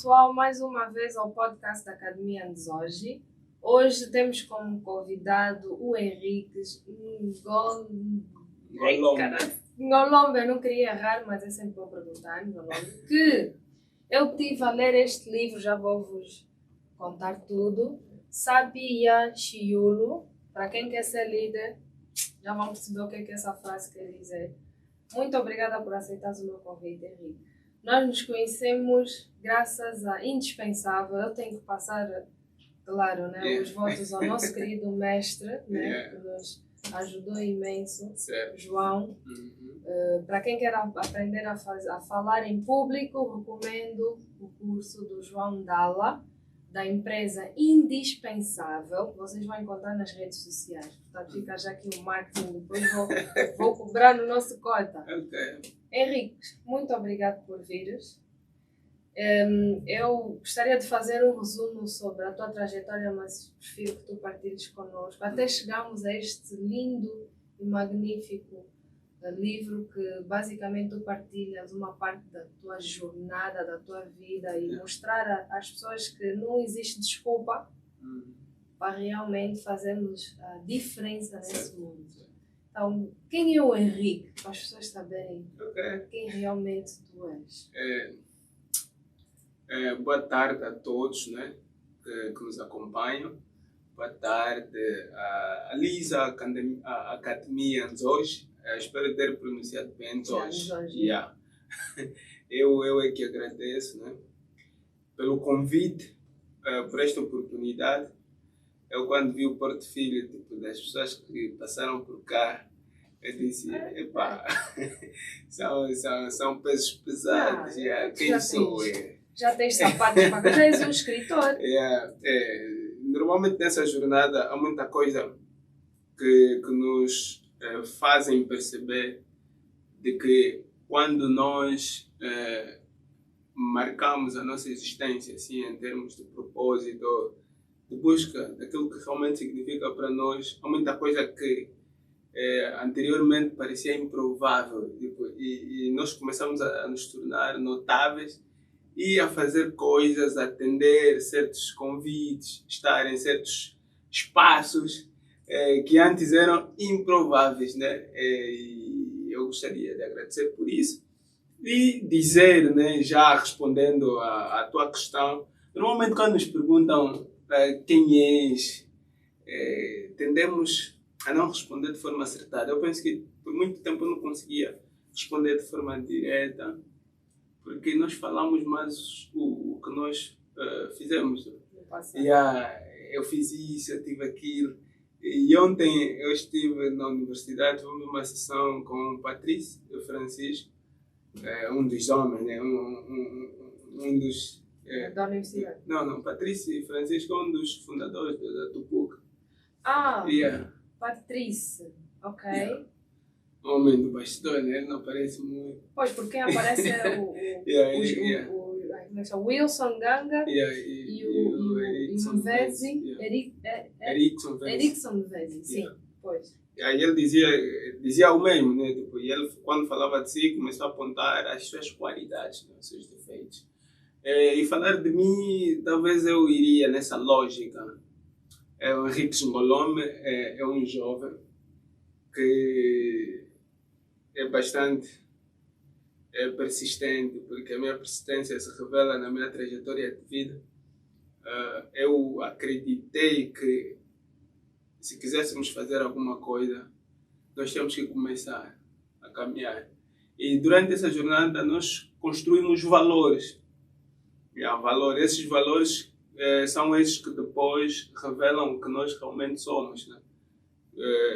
pessoal, mais uma vez ao podcast da Academia Nzoji. Hoje temos como convidado o Henrique Ngolombe. Eu não queria errar, mas é sempre bom perguntar. Ngolombe, que eu estive a ler este livro, já vou vos contar tudo. Sabiya Chiyulu, para quem quer ser líder, já vão perceber o que é essa frase quer dizer. Muito obrigada por aceitar o meu convite, Henrique. Nós nos conhecemos graças a Indispensável. Eu tenho que passar, claro, né, os votos ao nosso querido mestre, né, que nos ajudou imenso, João. Para quem quer aprender a falar em público, recomendo o curso do João Dalla, da empresa Indispensável, que vocês vão encontrar nas redes sociais. Portanto, fica já aqui o marketing, depois vou cobrar no nosso cota. Okay. Henrique, muito obrigado por vires. Eu gostaria de fazer um resumo sobre a tua trajetória, mas prefiro que tu partilhes connosco. Até chegarmos a este lindo e magnífico livro que basicamente tu partilhas uma parte da tua jornada, da tua vida e mostrar às pessoas que não existe desculpa para realmente fazermos a diferença nesse mundo. Então, quem é o Henrique? Para as pessoas saberem quem realmente tu és. Boa tarde a todos, né, que nos acompanham. Boa tarde a Lisa, a Academia Nzoji. Espero ter pronunciado bem Nzoji. Yeah. Eu é que agradeço, né, pelo convite, por esta oportunidade. Eu, quando vi o portfólio das pessoas que passaram por cá, eu disse, epá, são pesos pesados. Quem sou eu? Já tens sapatos para cá, já és um escritor. Normalmente nessa jornada há muita coisa que nos fazem perceber de que quando nós marcamos a nossa existência assim, em termos de propósito, de busca daquilo que realmente significa para nós, há muita coisa que anteriormente parecia improvável, e nós começamos a nos tornar notáveis e a fazer coisas, a atender certos convites, estar em certos espaços que antes eram improváveis, né? E eu gostaria de agradecer por isso e dizer, né, já respondendo à tua questão, normalmente quando nos perguntam quem és, tendemos a não responder de forma acertada. Eu penso que por muito tempo eu não conseguia responder de forma direta, porque nós falamos mais o que nós fizemos. Eu fiz isso, eu tive aquilo. E ontem eu estive na universidade, tive uma sessão com o Patrício Francisco, um dos homens, né? um dos... da universidade? Não, Patrício Francisco é um dos fundadores da Tupuca. Patrício, ok. Homem do bastidor, né? Ele não aparece muito. Pois, porque quem aparece é o Wilson Ganga e o Mvezi. Erickson Mvezi, sim. Pois. Aí ele dizia o mesmo, né? Tipo, e ele, quando falava de si, começou a apontar as suas qualidades, né? Os seus defeitos. E falar de mim, talvez eu iria nessa lógica. O Henrique Ngolombe é um jovem que é bastante persistente, porque a minha persistência se revela na minha trajetória de vida. Eu acreditei que se quiséssemos fazer alguma coisa, nós temos que começar a caminhar. E durante essa jornada nós construímos valores. Esses valores são esses que depois revelam o que nós realmente somos, né?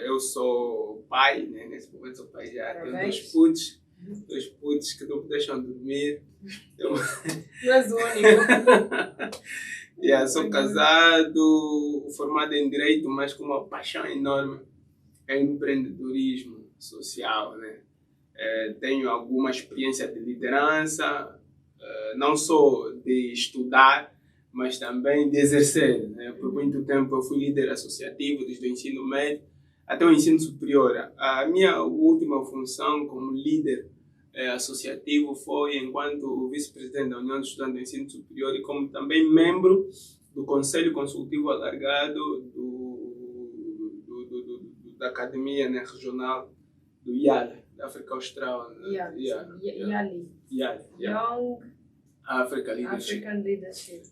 Eu sou pai, né? Nesse momento sou pai já. Tenho dois putos que não me deixam dormir. Não és o único. Sou casado, formado em Direito, mas com uma paixão enorme em empreendedorismo social, né? Tenho alguma experiência de liderança, não só de estudar, mas também de exercer, né? Por muito tempo eu fui líder associativo, desde o ensino médio até o ensino superior. A minha última função como líder associativo foi enquanto vice-presidente da União dos Estudantes do Ensino Superior e como também membro do Conselho Consultivo Alargado da Academia, né, Regional do IALI, da África Austral. YALI. Young African Leadership. African Leadership.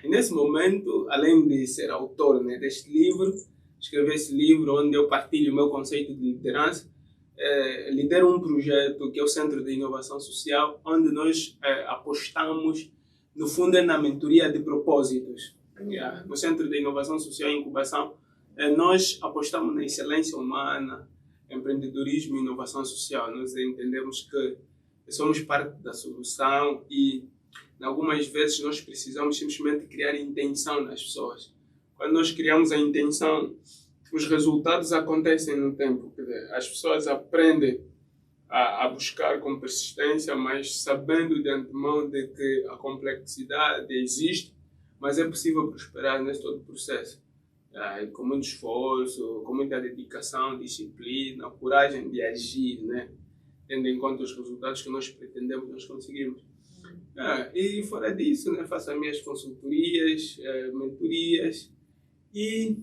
E nesse momento, além de ser autor, né, deste livro, escrevi esse livro onde eu partilho o meu conceito de liderança, lidero um projeto que é o Centro de Inovação Social, onde nós apostamos, no fundo, na mentoria de propósitos. No Centro de Inovação Social e Incubação, nós apostamos na excelência humana, empreendedorismo e inovação social. Nós entendemos que somos parte da solução e, algumas vezes, nós precisamos simplesmente criar intenção nas pessoas. Quando nós criamos a intenção, os resultados acontecem no tempo. Quer dizer, as pessoas aprendem a buscar com persistência, mas sabendo de antemão de que a complexidade existe, mas é possível prosperar nesse todo o processo. Com muito esforço, com muita dedicação, disciplina, coragem de agir, né? Tendo em conta os resultados que nós pretendemos, nós conseguimos. E fora disso, né, faço as minhas consultorias, mentorias e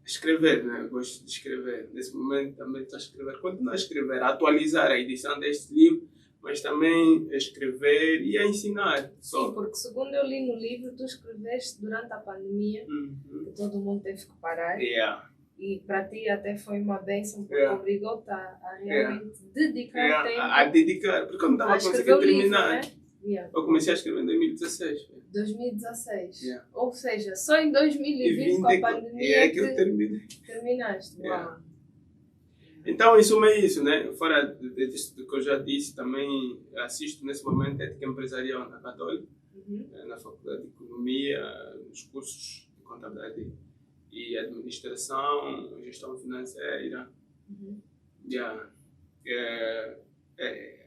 escrever, né? Gosto de escrever. Nesse momento também estou a escrever, continuo a escrever, a atualizar a edição deste livro, mas também a escrever e a ensinar. Sim, porque segundo eu li no livro, tu escreveste durante a pandemia, que todo mundo teve que parar. E para ti até foi uma bênção, porque obrigou-te a realmente dedicar tempo a dedicar, porque eu não estava conseguindo terminar. Livro, né? Eu comecei a escrever em 2016. 2016. Ou seja, só em 2020 com a pandemia que eu terminei. Terminaste. Então, em suma é isso, né? Fora disso que eu já disse, também assisto nesse momento Ética Empresarial na Católica, na Faculdade de Economia, nos cursos de Contabilidade e Administração, Gestão Financeira.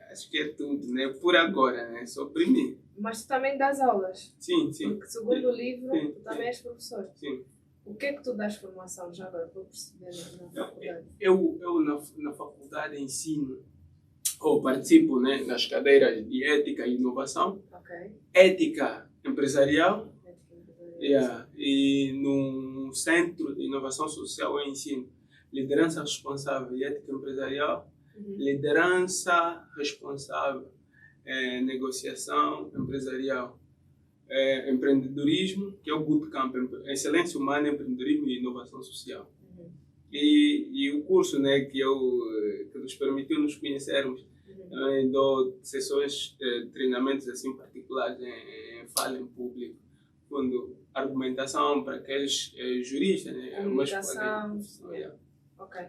Acho que é tudo, né? Por agora, né? Só para mim. Mas tu também das aulas? Sim. Porque segundo o livro, tu também és professor. Sim. O que é que tu dás formação já agora para perceber na faculdade? Eu na faculdade ensino, ou participo, né, nas cadeiras de Ética e Inovação, Ética Empresarial, e no Centro de Inovação Social eu ensino Liderança Responsável e Ética Empresarial, Liderança Responsável, Negociação Empresarial, empreendedorismo, que é o Bootcamp, Excelência Humana, Empreendedorismo e Inovação Social. E o curso, né, que nos permitiu nos conhecermos, dou sessões de treinamentos assim, particulares em fala em público, quando argumentação para aqueles juristas, né, comunicação. Ok.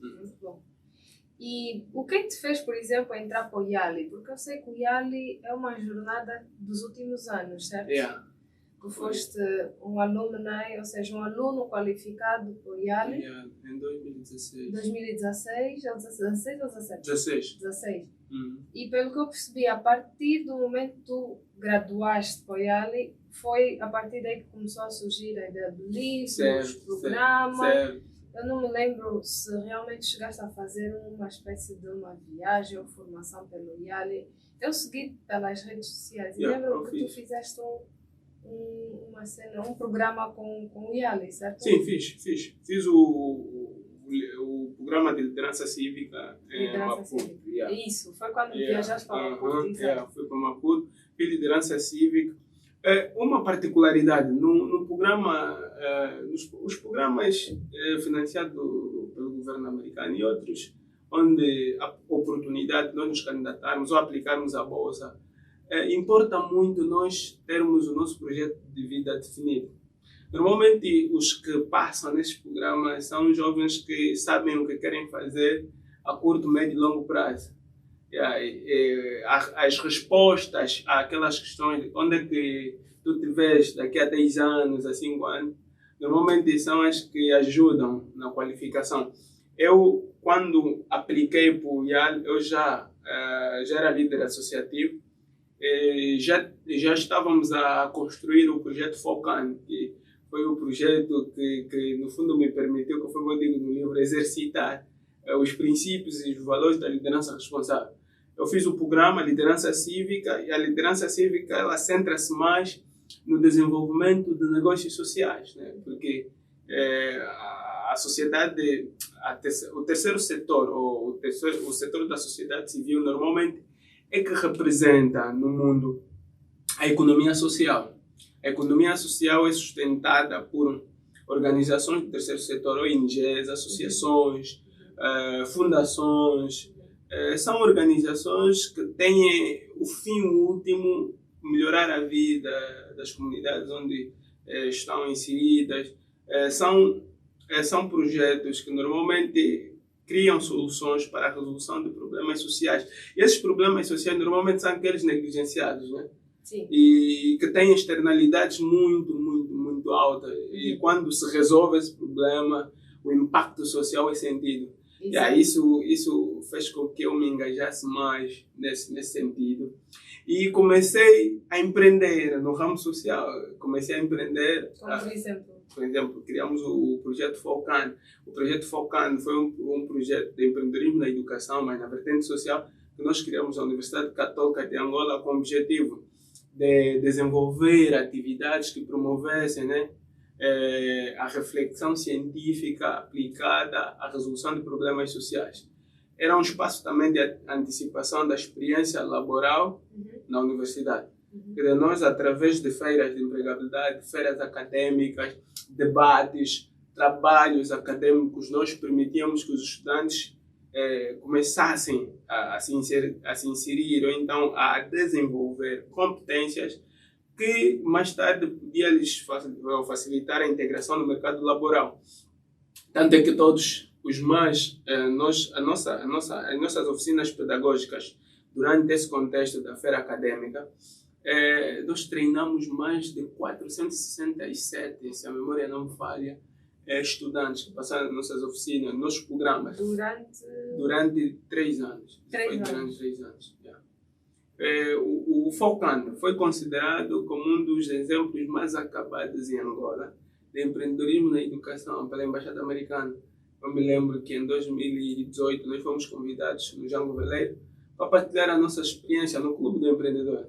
Muito bom. E o que é que te fez, por exemplo, entrar para o YALI? Porque eu sei que o YALI é uma jornada dos últimos anos, certo? Tu foste um alumni, ou seja, um aluno qualificado para o YALI. Em 2016. 2016 ou 16 ou 17? 16. E pelo que eu percebi, a partir do momento que tu graduaste para o YALI, foi a partir daí que começou a surgir a ideia do livro, os programas. Eu não me lembro se realmente chegaste a fazer uma espécie de uma viagem ou formação pelo YALI. Eu segui pelas redes sociais e lembro que tu fizeste um programa com o YALI, certo? Sim, fiz. Fiz o programa de liderança cívica em Maputo. Isso, foi quando viajaste para Maputo. Fui para Maputo, fiz liderança cívica. Uma particularidade no programa, os programas financiados pelo governo americano e outros, onde a oportunidade de nós nos candidatarmos ou aplicarmos a bolsa, importa muito nós termos o nosso projeto de vida definido. Normalmente, os que passam nesses programas são jovens que sabem o que querem fazer a curto, médio e longo prazo. As respostas àquelas questões, onde é que tu te vês daqui a 10 anos, a 5 anos, normalmente são as que ajudam na qualificação. Eu, quando apliquei para o YALI, eu já era líder associativo, já estávamos a construir o projeto Focan, que foi o projeto que no fundo me permitiu, que foi o que eu digo no livro, exercitar os princípios e os valores da liderança responsável. Eu fiz o programa Liderança Cívica, e a liderança cívica ela centra-se mais no desenvolvimento de negócios sociais, né? Porque a sociedade, o terceiro setor, ou o setor da sociedade civil, normalmente é que representa no mundo a economia social. A economia social é sustentada por organizações do terceiro setor, ONGs, associações, fundações. São organizações que têm o fim último melhorar a vida das comunidades onde estão inseridas. São projetos que normalmente criam soluções para a resolução de problemas sociais. E esses problemas sociais normalmente são aqueles negligenciados, né? Sim. E que têm externalidades muito altas. E quando se resolve esse problema, o impacto social é sentido. E aí isso fez com que eu me engajasse mais nesse sentido. E comecei a empreender no ramo social. Comecei a empreender. Por exemplo, criamos o projeto Falcane. O projeto Falcane foi um projeto de empreendedorismo na educação, mas na vertente social, que nós criamos na Universidade Católica de Angola com o objetivo de desenvolver atividades que promovessem, né, a reflexão científica aplicada à resolução de problemas sociais. Era um espaço também de antecipação da experiência laboral na universidade. Quer dizer, nós, através de feiras de empregabilidade, feiras acadêmicas, debates, trabalhos acadêmicos, nós permitíamos que os estudantes começassem a se inserir ou então a desenvolver competências que mais tarde podia lhes facilitar a integração no mercado laboral. Tanto é que todos os mais, as nossas oficinas pedagógicas, durante esse contexto da feira acadêmica, nós treinamos mais de 467, se a memória não me falha, estudantes que passaram nas nossas oficinas, nos nossos programas. Durante 3 anos. Durante 3 anos. Yeah. O Falcane foi considerado como um dos exemplos mais acabados em Angola de empreendedorismo na educação pela Embaixada Americana. Eu me lembro que em 2018 nós fomos convidados no Jango Veleiro para partilhar a nossa experiência no Clube do Empreendedor.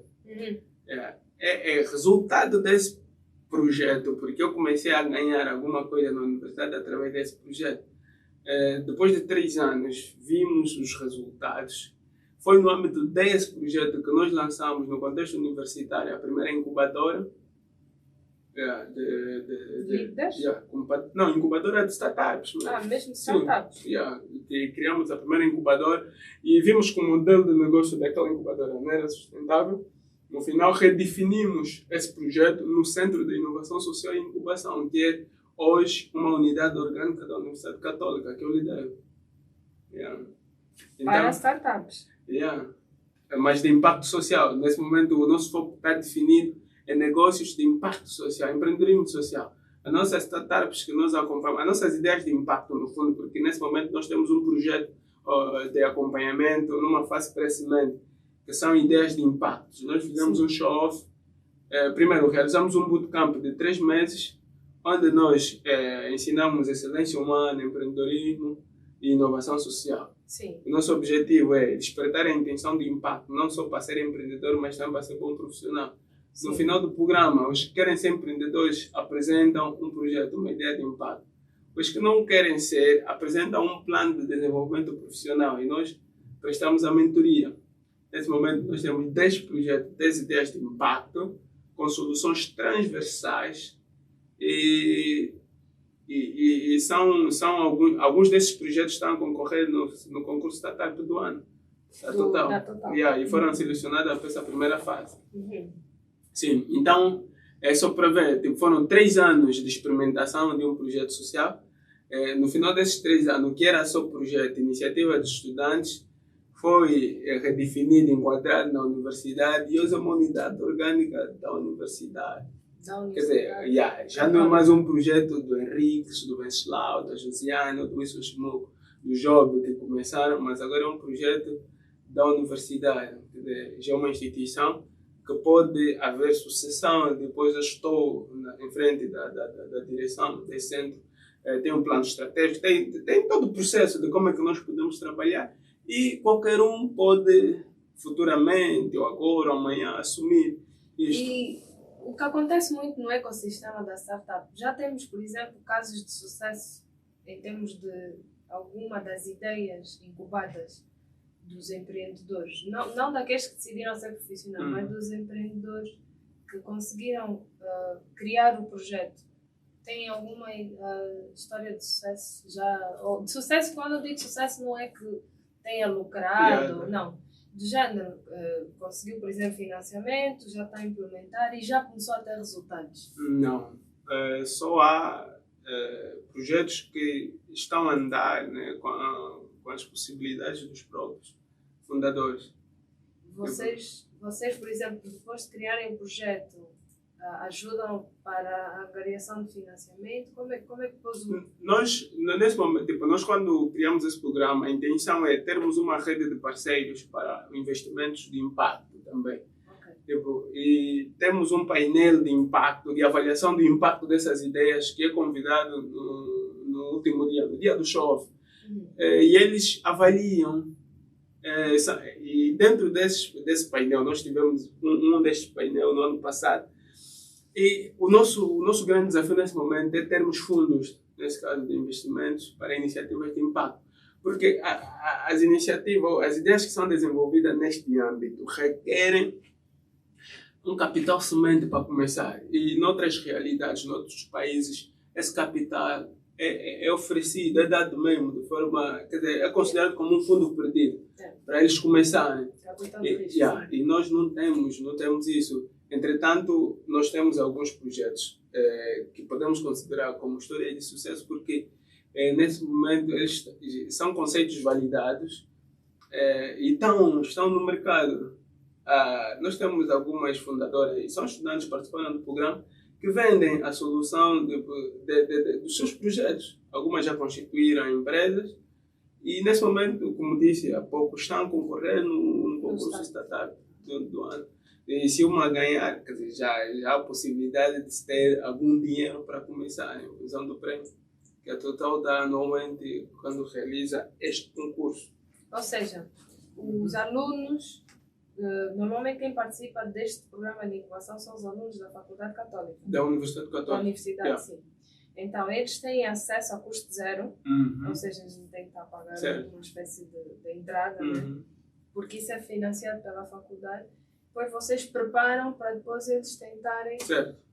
É resultado desse projeto, porque eu comecei a ganhar alguma coisa na universidade através desse projeto. Depois de 3 anos, vimos os resultados. Foi no âmbito desse projeto que nós lançamos, no contexto universitário, a primeira incubadora. Incubadora de startups. Mesmo startups? Criamos a primeira incubadora e vimos que o modelo de negócio daquela incubadora não era sustentável. No final, redefinimos esse projeto no Centro de Inovação Social e Incubação, que é hoje uma unidade orgânica da Universidade Católica, que eu lidero. Então, para startups. Mas de impacto social. Nesse momento, o nosso foco está definido em negócios de impacto social, empreendedorismo social. As nossas startups que nós acompanhamos, as nossas ideias de impacto, no fundo, porque nesse momento nós temos um projeto de acompanhamento numa fase de crescimento, que são ideias de impacto. Nós fizemos um show-off. Primeiro, realizamos um bootcamp de 3 meses, onde nós ensinamos excelência humana, empreendedorismo e inovação social. Sim. O nosso objetivo é despertar a intenção de impacto, não só para ser empreendedor, mas também para ser bom profissional. Sim. No final do programa, os que querem ser empreendedores apresentam um projeto, uma ideia de impacto. Os que não querem ser, apresentam um plano de desenvolvimento profissional e nós prestamos a mentoria. Nesse momento, nós temos 10 projetos, 10 ideias de impacto, com soluções transversais e são alguns desses projetos estão a concorrer no concurso Startup do ano. Da Total. E foram selecionados para essa primeira fase. Sim, então, é só para ver, foram 3 anos de experimentação de um projeto social. No final desses 3 anos, o que era só projeto, iniciativa dos estudantes, foi redefinido, enquadrado na universidade e hoje é uma unidade orgânica da universidade. Quer dizer, já não é mais um projeto do Henrique, do Venceslau, da Josiane, do Wilson Schmuck, do Job que começaram, mas agora é um projeto da universidade. Quer dizer, já é uma instituição que pode haver sucessão. Depois eu estou em frente da direção desse centro tem um plano estratégico, tem todo o processo de como é que nós podemos trabalhar e qualquer um pode futuramente, ou agora, ou amanhã, assumir isto. E o que acontece muito no ecossistema da startup, já temos, por exemplo, casos de sucesso em termos de alguma das ideias incubadas dos empreendedores, não daqueles que decidiram ser profissionais, mas dos empreendedores que conseguiram criar o projeto. Tem alguma história de sucesso já? Ou de sucesso, quando eu digo sucesso, não é que tenha lucrado, não. Do género, conseguiu, por exemplo, financiamento, já está a implementar e já começou a ter resultados? Não. Só há projetos que estão a andar, né, com as possibilidades dos próprios fundadores. Vocês, por exemplo, depois de criarem o projeto, ajudam para a angariação de financiamento? Como é que pôs o... Nós, nesse momento, nós quando criamos esse programa, a intenção é termos uma rede de parceiros para investimentos de impacto também. E temos um painel de impacto, de avaliação do impacto dessas ideias, que é convidado no último dia, no dia do show. E eles avaliam. E dentro desse painel, nós tivemos um destes painéis no ano passado. E o nosso grande desafio nesse momento é termos fundos, nesse caso de investimentos, para iniciativas de impacto. Porque as iniciativas, as ideias que são desenvolvidas neste âmbito requerem um capital semente para começar. E em outras realidades, em outros países, esse capital é oferecido, é dado mesmo, de forma, quer dizer, é considerado como um fundo perdido, para eles começarem. E nós não temos isso. Entretanto, nós temos alguns projetos que podemos considerar como história de sucesso, porque nesse momento eles são conceitos validados e estão no mercado. Nós temos algumas fundadoras e são estudantes participando do programa que vendem a solução dos seus projetos. Algumas já constituíram empresas e nesse momento, como disse há pouco, estão concorrendo no concurso startup do ano. E se uma ganhar, quer dizer, já há a possibilidade de se ter algum dinheiro para começar, em função do prêmio, que a Total dá anualmente quando realiza este concurso. Ou seja, os alunos, normalmente quem participa deste programa de incubação são os alunos da Faculdade Católica. Da Universidade Católica. Da Universidade, sim. Então, eles têm acesso a custo zero, ou seja, eles não têm que estar a pagar uma espécie de entrada, né? Porque isso é financiado pela faculdade. Depois vocês preparam para depois eles tentarem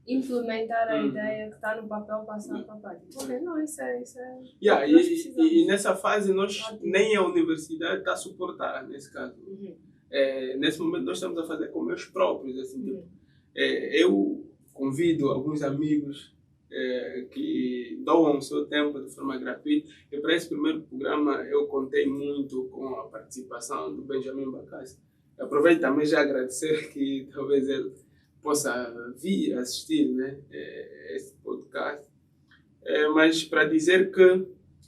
implementar a ideia que está no papel, passar para a prática. Ok, não, isso é e nessa fase nem a universidade está a suportar, nesse caso. Nesse momento nós estamos a fazer com meus próprios. Assim, eu convido alguns amigos que doam o seu tempo de forma gratuita. E para esse primeiro programa eu contei muito com a participação do Benjamin Bacassi. Aproveito também já agradecer que talvez ele possa vir assistir, né, esse podcast. Mas para dizer que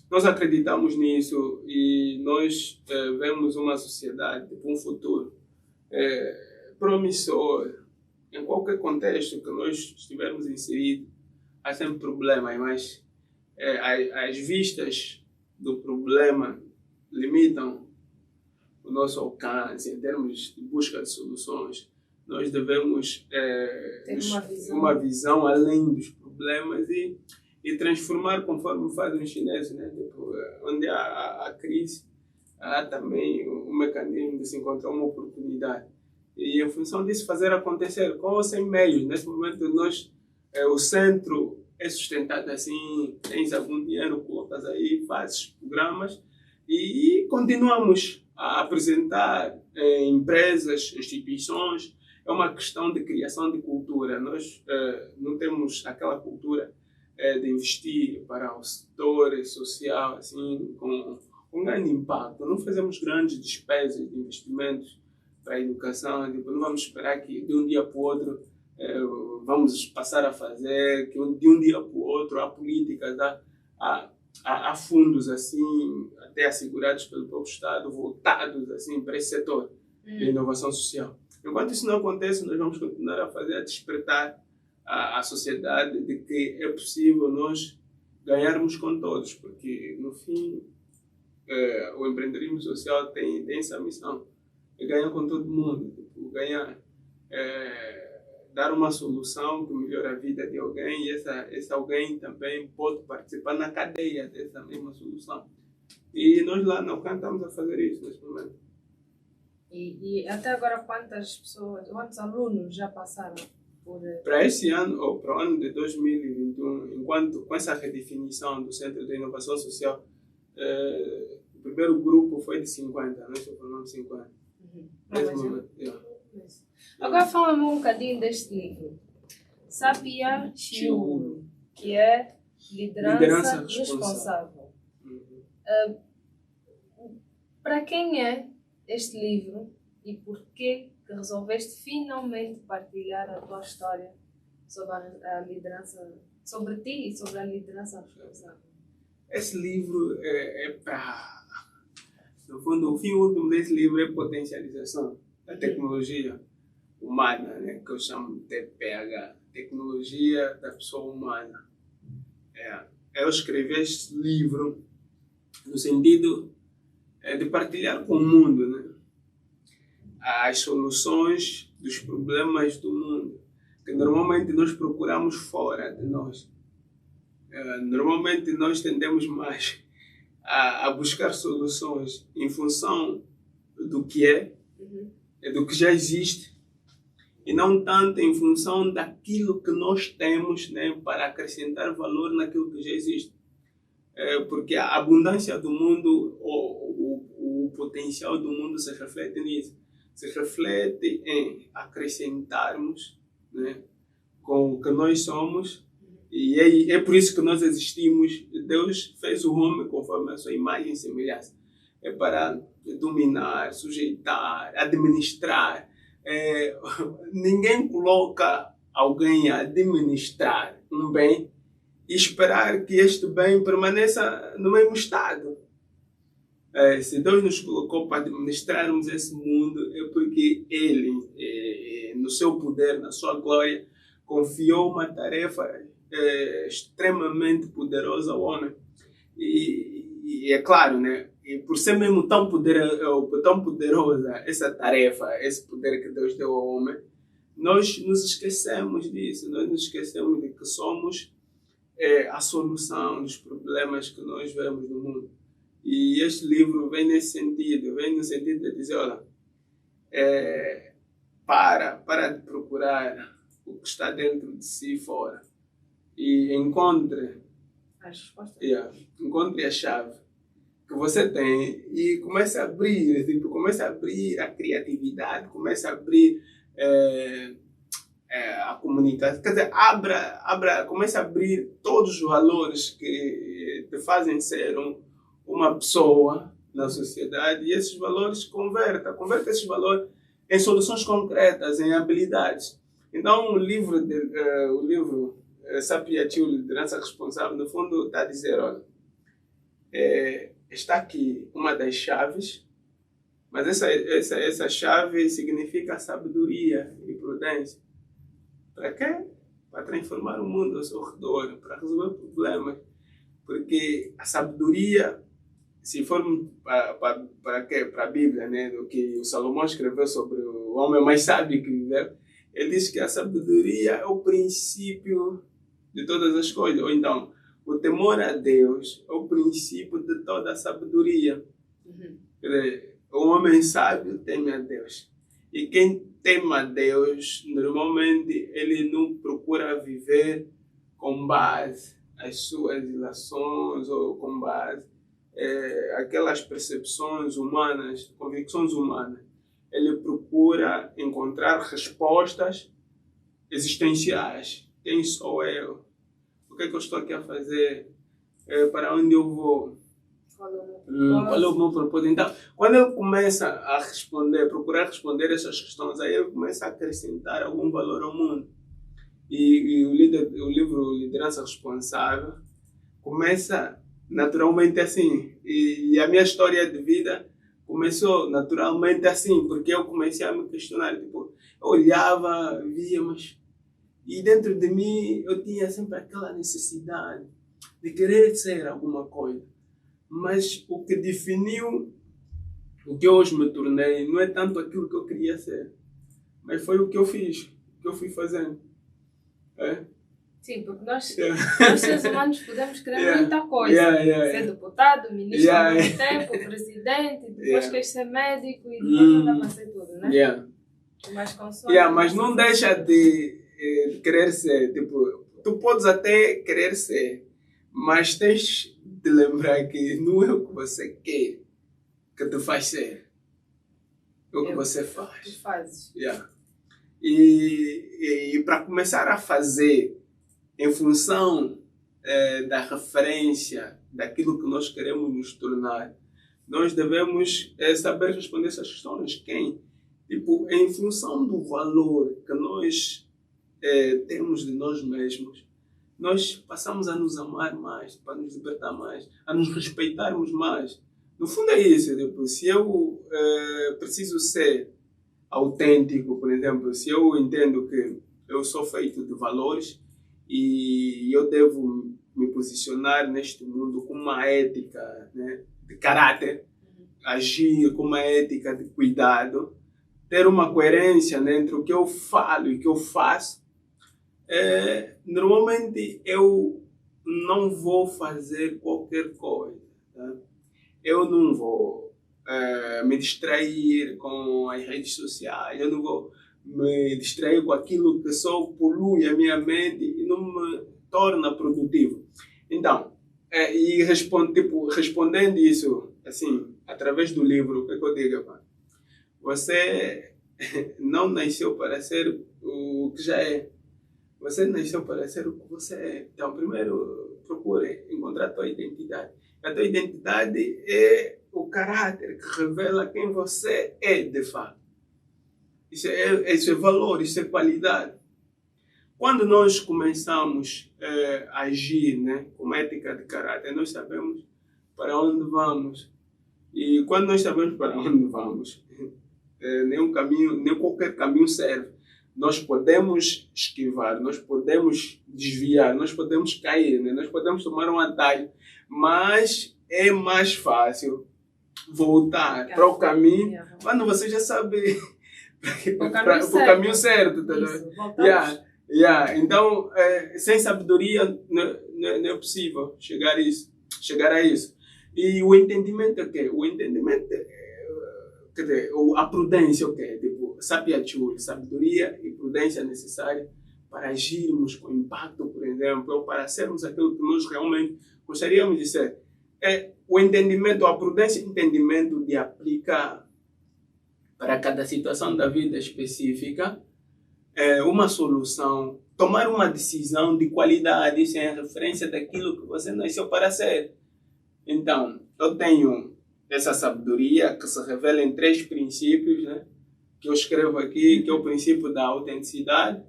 nós acreditamos nisso e nós vemos uma sociedade, um futuro promissor. Em qualquer contexto que nós estivermos inseridos, há sempre problemas, mas as vistas do problema limitam o nosso alcance em termos de busca de soluções. Nós devemos ter uma visão além dos problemas e transformar, conforme fazem os chineses, né? Tipo, onde há crise, há também um mecanismo de se encontrar uma oportunidade. E em função disso fazer acontecer, com ou sem meios. Nesse momento o centro é sustentado assim, tens algum dinheiro, colocas aí, fazes programas e continuamos a apresentar empresas, instituições. É uma questão de criação de cultura. Nós não temos aquela cultura de investir para o setor social assim, com grande impacto. Não fazemos grandes despesas de investimentos para a educação. Tipo, não vamos esperar que de um dia para o outro vamos passar a fazer, que de um dia para o outro há políticas, há fundos assim, até assegurados pelo próprio Estado, voltados assim, para esse setor de inovação social. Enquanto isso não acontece, nós vamos continuar a despertar a sociedade de que é possível nós ganharmos com todos, porque no fim o empreendedorismo social tem essa missão, é ganhar com todo mundo, tipo, ganhar, dar uma solução que melhora a vida de alguém e esse alguém também pode participar na cadeia dessa mesma solução. E nós lá na UCAN estamos a fazer isso nesse momento. E até agora quantos alunos já passaram por... Para esse ano, ou para o ano de 2021, enquanto com essa redefinição do Centro de Inovação Social, o primeiro grupo foi de 50, nós só formamos 50. Nesse momento, Agora fala-me um bocadinho deste livro. Sapia Chiuru, que é Liderança Responsável. Para quem é este livro e por que resolveste finalmente partilhar a tua história sobre a liderança, sobre ti e sobre a liderança responsável? Esse livro é para... No fundo, o fim último desse livro é a potencialização da tecnologia humana, né? Que eu chamo de TPH, Tecnologia da Pessoa Humana. Eu escrevi este livro no sentido de partilhar com o mundo, né, as soluções dos problemas do mundo, que normalmente nós procuramos fora de nós. Normalmente nós tendemos mais a buscar soluções em função do que do que já existe, e não tanto em função daquilo que nós temos, né, para acrescentar valor naquilo que já existe. Porque a abundância do mundo, o potencial do mundo se reflete nisso. Se reflete em acrescentarmos, né, com o que nós somos, e é por isso que nós existimos. Deus fez o homem conforme a sua imagem e semelhança. É para dominar, sujeitar, administrar. Ninguém coloca alguém a administrar um bem e esperar que este bem permaneça no mesmo estado. Se Deus nos colocou para administrarmos esse mundo, é porque Ele, no seu poder, na sua glória, confiou uma tarefa extremamente poderosa ao homem. E é claro, né? E por ser mesmo tão poderosa essa tarefa, esse poder que Deus deu ao homem, nós nos esquecemos disso, nós nos esquecemos de que somos a solução dos problemas que nós vemos no mundo. E este livro vem nesse sentido, vem no sentido de dizer, olha, para de procurar o que está dentro de si fora e encontre as respostas. Encontre a chave que você tem e comece a abrir, comece a abrir a criatividade, comece a abrir a comunicação, quer dizer, comece a abrir todos os valores que te fazem ser uma pessoa na sociedade, e esses valores converta esses valores em soluções concretas, em habilidades. Então o livro Sapia Chiuru, Liderança Responsável, no fundo está a dizer, olha, está aqui uma das chaves, mas essa chave significa sabedoria e prudência. Para quê? Para transformar o mundo ao seu redor, para resolver problemas. Porque a sabedoria, se formos para a Bíblia, né, do que o Salomão escreveu sobre o homem mais sábio que viveu, ele diz que a sabedoria é o princípio de todas as coisas. Ou então, o temor a Deus é o princípio de toda a sabedoria. O homem sábio teme a Deus. E quem teme a Deus, normalmente, ele não procura viver com base as suas ilações ou com base aquelas percepções humanas, convicções humanas. Ele procura encontrar respostas existenciais. Quem sou eu? O que é que eu estou aqui a fazer? Para onde eu vou? Qual é o meu propósito? Então, quando ele começa a procurar responder essas questões, aí ele começa a acrescentar algum valor ao mundo. E o livro Liderança Responsável começa naturalmente assim. E a minha história de vida começou naturalmente assim, porque eu comecei a me questionar. Tipo, eu olhava, via, mas... E dentro de mim eu tinha sempre aquela necessidade de querer ser alguma coisa. Mas o que definiu o que eu hoje me tornei não é tanto aquilo que eu queria ser, mas foi o que eu fiz, o que eu fui fazendo. É? Sim, porque nós, Yeah. nós seres humanos podemos querer Yeah. muita coisa. Yeah. Ser deputado, ministro Yeah. ao mesmo tempo, presidente, depois Yeah. queres ser médico e depois não dá para ser tudo, né? Yeah. Mas consoante. Mas não deixa de querer ser. Tipo, tu podes até querer ser, mas tens de lembrar que não é o que você quer que te faz ser. É o que você Tu faz. fazes. Yeah. E para começar a fazer em função da referência daquilo que nós queremos nos tornar, nós devemos saber responder essas questões. Quem? Tipo, em função do valor que nós temos de nós mesmos, nós passamos a nos amar mais, para nos libertar mais, a nos respeitarmos mais. No fundo é isso. Tipo, se eu preciso ser autêntico, por exemplo, se eu entendo que eu sou feito de valores e eu devo me posicionar neste mundo com uma ética, né, de caráter, agir com uma ética de cuidado, ter uma coerência, né, entre o que eu falo e o que eu faço, normalmente eu não vou fazer qualquer coisa. Tá? Eu não vou me distrair com as redes sociais, eu não vou me distrair com aquilo que só polui a minha mente e não me torna produtivo. Então, respondendo isso, assim, através do livro, o que eu digo, pá? Você não nasceu para ser o que já é. Você nasceu para ser o que você é. Então, primeiro, procure encontrar a tua identidade. A tua identidade é o caráter que revela quem você é de fato. Isso é valor, isso é qualidade. Quando nós começamos a agir, né, com ética de caráter, nós sabemos para onde vamos. E quando nós sabemos para onde vamos, nem qualquer caminho serve. Nós podemos esquivar, nós podemos desviar, nós podemos cair, né? Nós podemos tomar um atalho, mas é mais fácil voltar para o caminho quando você já sabe para o caminho certo. Tá? Então, sem sabedoria não é possível chegar a isso. E o entendimento é o quê? O entendimento quer dizer, a prudência é o quê? Tipo, sabedoria e prudência necessária para agirmos com impacto, por exemplo, ou para sermos aquilo que nós realmente gostaríamos de ser. O entendimento, a prudência e o entendimento de aplicar para cada situação da vida específica uma solução, tomar uma decisão de qualidade sem referência daquilo que você nasceu para ser. Então, eu tenho essa sabedoria que se revela em 3 princípios, né, que eu escrevo aqui, que é o princípio da autenticidade.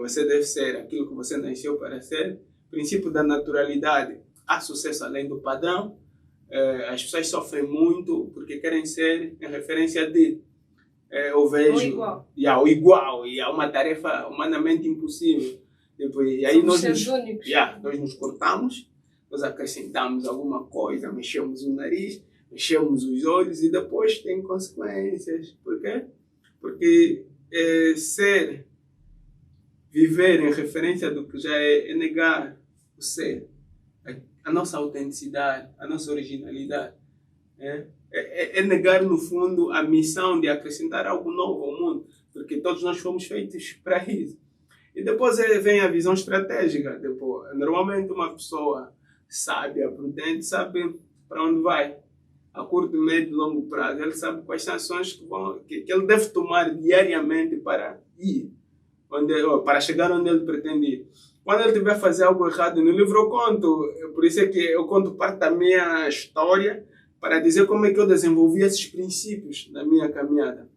Você deve ser aquilo que você nasceu para ser. O princípio da naturalidade. Há sucesso além do padrão. As pessoas sofrem muito porque querem ser em referência de. Eu vejo o igual. E é uma tarefa humanamente impossível. E aí nós nos cortamos, nós acrescentamos alguma coisa, mexemos o nariz, mexemos os olhos e depois tem consequências. Por quê? Porque viver em referência do que já é negar o ser, a nossa autenticidade, a nossa originalidade. É negar, no fundo, a missão de acrescentar algo novo ao mundo, porque todos nós fomos feitos para isso. E depois vem a visão estratégica. Normalmente uma pessoa sábia, prudente, sabe para onde vai. A curto, médio e longo prazo. Ele sabe quais são as ações que ele deve tomar diariamente para ir, para chegar onde ele pretende ir. Quando ele tiver a fazer algo errado, no livro eu conto, por isso é que eu conto parte da minha história, para dizer como é que eu desenvolvi esses princípios na minha caminhada.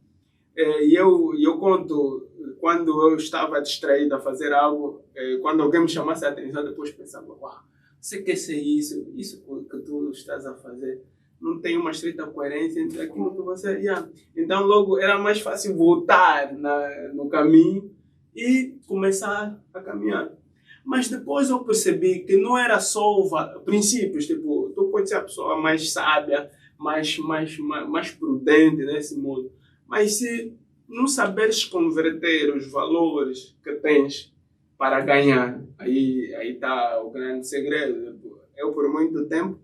E eu conto, quando eu estava distraído a fazer algo, quando alguém me chamasse a atenção, depois pensava, uau, você quer ser isso que tu estás a fazer, não tem uma estreita coerência entre aquilo que você... Então, logo, era mais fácil voltar no caminho e começar a caminhar. Mas depois eu percebi que não era só princípios, tipo, tu pode ser a pessoa mais sábia, mais prudente nesse mundo, mas se não saberes converter os valores que tens para ganhar, aí está o grande segredo. Eu, por muito tempo,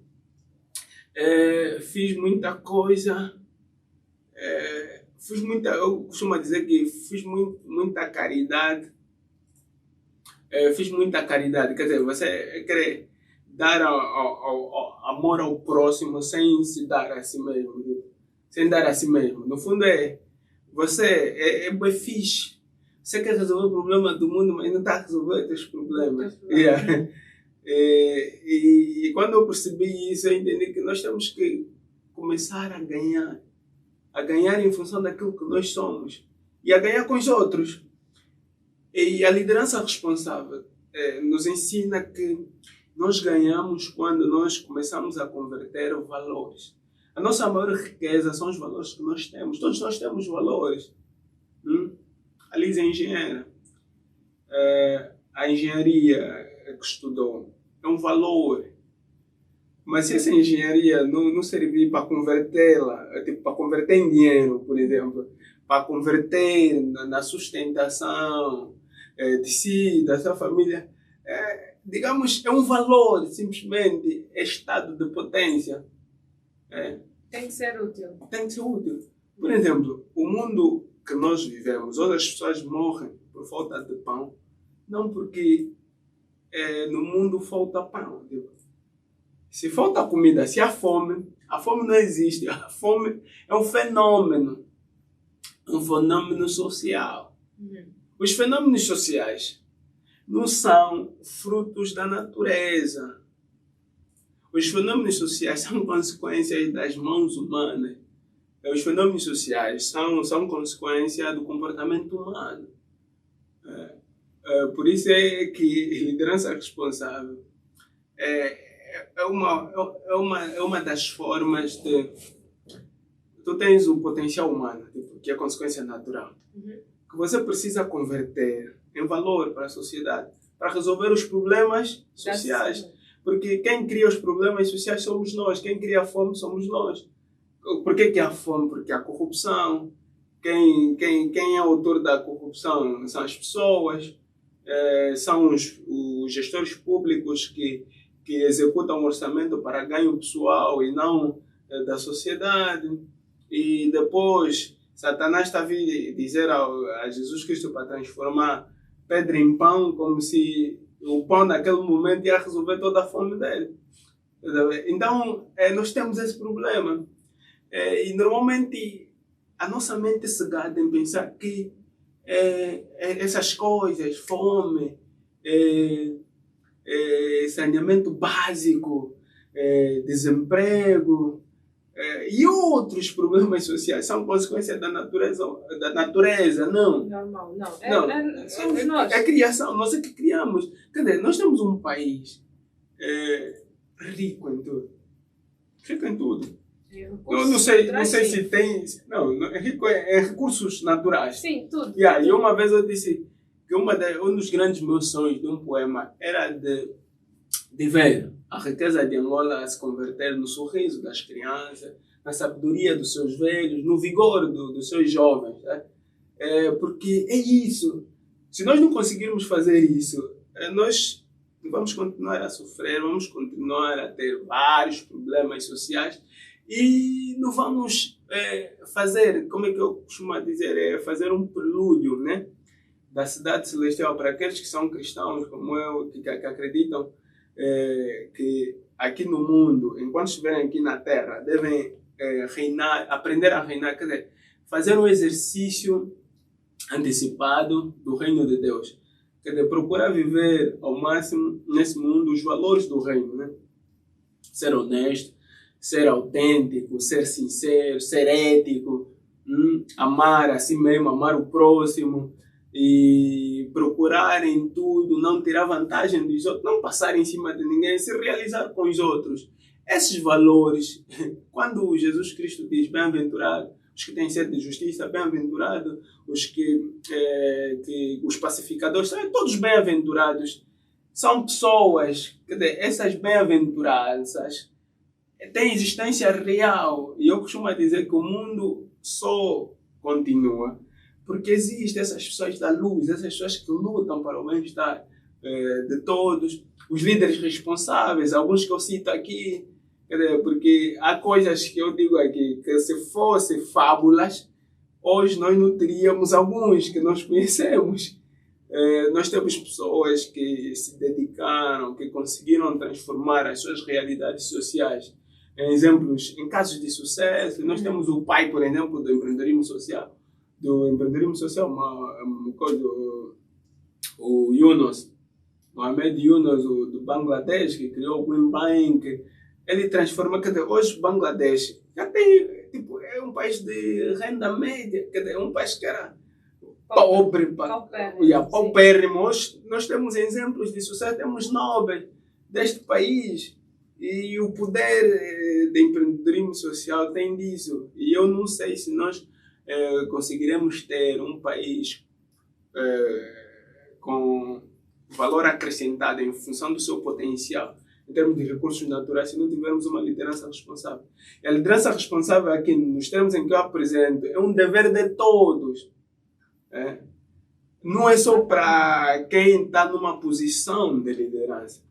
fiz muita coisa, eu costumo dizer que fiz muita caridade. Fiz muita caridade, quer dizer, você quer dar amor ao próximo sem se dar a si mesmo, sem dar a si mesmo. No fundo você é bem fixe. Você quer resolver o problema do mundo, mas não está a resolver os teus problemas. Yeah. E quando eu percebi isso, eu entendi que nós temos que começar a ganhar em função daquilo que nós somos e a ganhar com os outros. E a liderança responsável nos ensina que nós ganhamos quando nós começamos a converter valores. A nossa maior riqueza são os valores que nós temos. Todos nós temos valores. A Lisa é engenheira. A engenharia que estudou é um valor. Mas se essa engenharia não servir para convertê-la, tipo, para converter em dinheiro, por exemplo, para converter na sustentação de si, da sua família, digamos, é um valor, simplesmente é estado de potência. Tem que ser útil. Tem que ser útil. Por exemplo, o mundo que nós vivemos, hoje as pessoas morrem por falta de pão, não porque no mundo falta pão. Se falta comida, se há fome, a fome não existe. A fome é um fenômeno social. Os fenômenos sociais não são frutos da natureza. Os fenômenos sociais são consequências das mãos humanas. Os fenômenos sociais são consequência do comportamento humano. Por isso é que liderança responsável é uma das formas de... Tu tens o potencial humano, que é consequência natural, que você precisa converter em valor para a sociedade, para resolver os problemas sociais. Porque quem cria os problemas sociais somos nós, quem cria a fome somos nós. Por que há fome? Porque há corrupção. Quem é autor da corrupção são as pessoas, são os gestores públicos que executam o orçamento para ganho pessoal e não da sociedade. E depois, Satanás está a vir dizer a Jesus Cristo para transformar pedra em pão, como se o pão naquele momento ia resolver toda a fome dele. Então, nós temos esse problema. E normalmente a nossa mente se gasta em pensar que essas coisas, fome, saneamento básico, desemprego e outros problemas sociais são consequência da natureza, não. Normal, não. Somos nós. É criação, nós é que criamos. Quer dizer, nós temos um país rico em tudo. Rico em tudo. Não sei se tem... Não, é rico em recursos naturais. Sim, tudo. E uma vez eu disse que um dos grandes meus sonhos de um poema era de ver a riqueza de Angola se converter no sorriso das crianças, na sabedoria dos seus velhos, no vigor dos seus jovens. Né? Porque é isso. Se nós não conseguirmos fazer isso, nós vamos continuar a sofrer, vamos continuar a ter vários problemas sociais e não vamos fazer, como é que eu costumo dizer, fazer um prelúdio, né, da cidade celestial para aqueles que são cristãos como eu, que acreditam que aqui no mundo, enquanto estiverem aqui na Terra, devem reinar, aprender a reinar, quer dizer, fazer um exercício antecipado do reino de Deus. Quer dizer, procurar viver ao máximo nesse mundo os valores do reino, né? Ser honesto, ser autêntico, ser sincero, ser ético, amar a si mesmo, amar o próximo e procurar em tudo, não tirar vantagem dos outros, não passar em cima de ninguém, se realizar com os outros. Esses valores, quando Jesus Cristo diz bem-aventurado os que têm sede de justiça, bem-aventurado os pacificadores, são todos bem-aventurados. são pessoas, quer dizer, essas bem-aventuranças têm existência real. E eu costumo dizer que o mundo só continua porque existem essas pessoas da luz, essas pessoas que lutam para o bem-estar de todos, os líderes responsáveis, alguns que eu cito aqui, quer dizer, porque há coisas que eu digo aqui, que se fossem fábulas, hoje nós não teríamos alguns que nós conhecemos. Nós temos pessoas que se dedicaram, que conseguiram transformar as suas realidades sociais em exemplos, em casos de sucesso. Nós temos o pai, por exemplo, do empreendedorismo social, uma coisa, o Yunus, Mohamed Yunus, do Bangladesh, que criou o Green Bank. Ele transforma, quer dizer, hoje o Bangladesh já tem, tipo, é um país de renda média, quer dizer, é um país que era paupérrimo. Hoje nós temos exemplos de sucesso, temos nobres deste país, e o poder de empreendedorismo social tem disso. E eu não sei se nós conseguiremos ter um país com valor acrescentado em função do seu potencial em termos de recursos naturais se não tivermos uma liderança responsável. E a liderança responsável aqui, nos termos em que eu apresento, é um dever de todos. Não é só para quem está numa posição de liderança.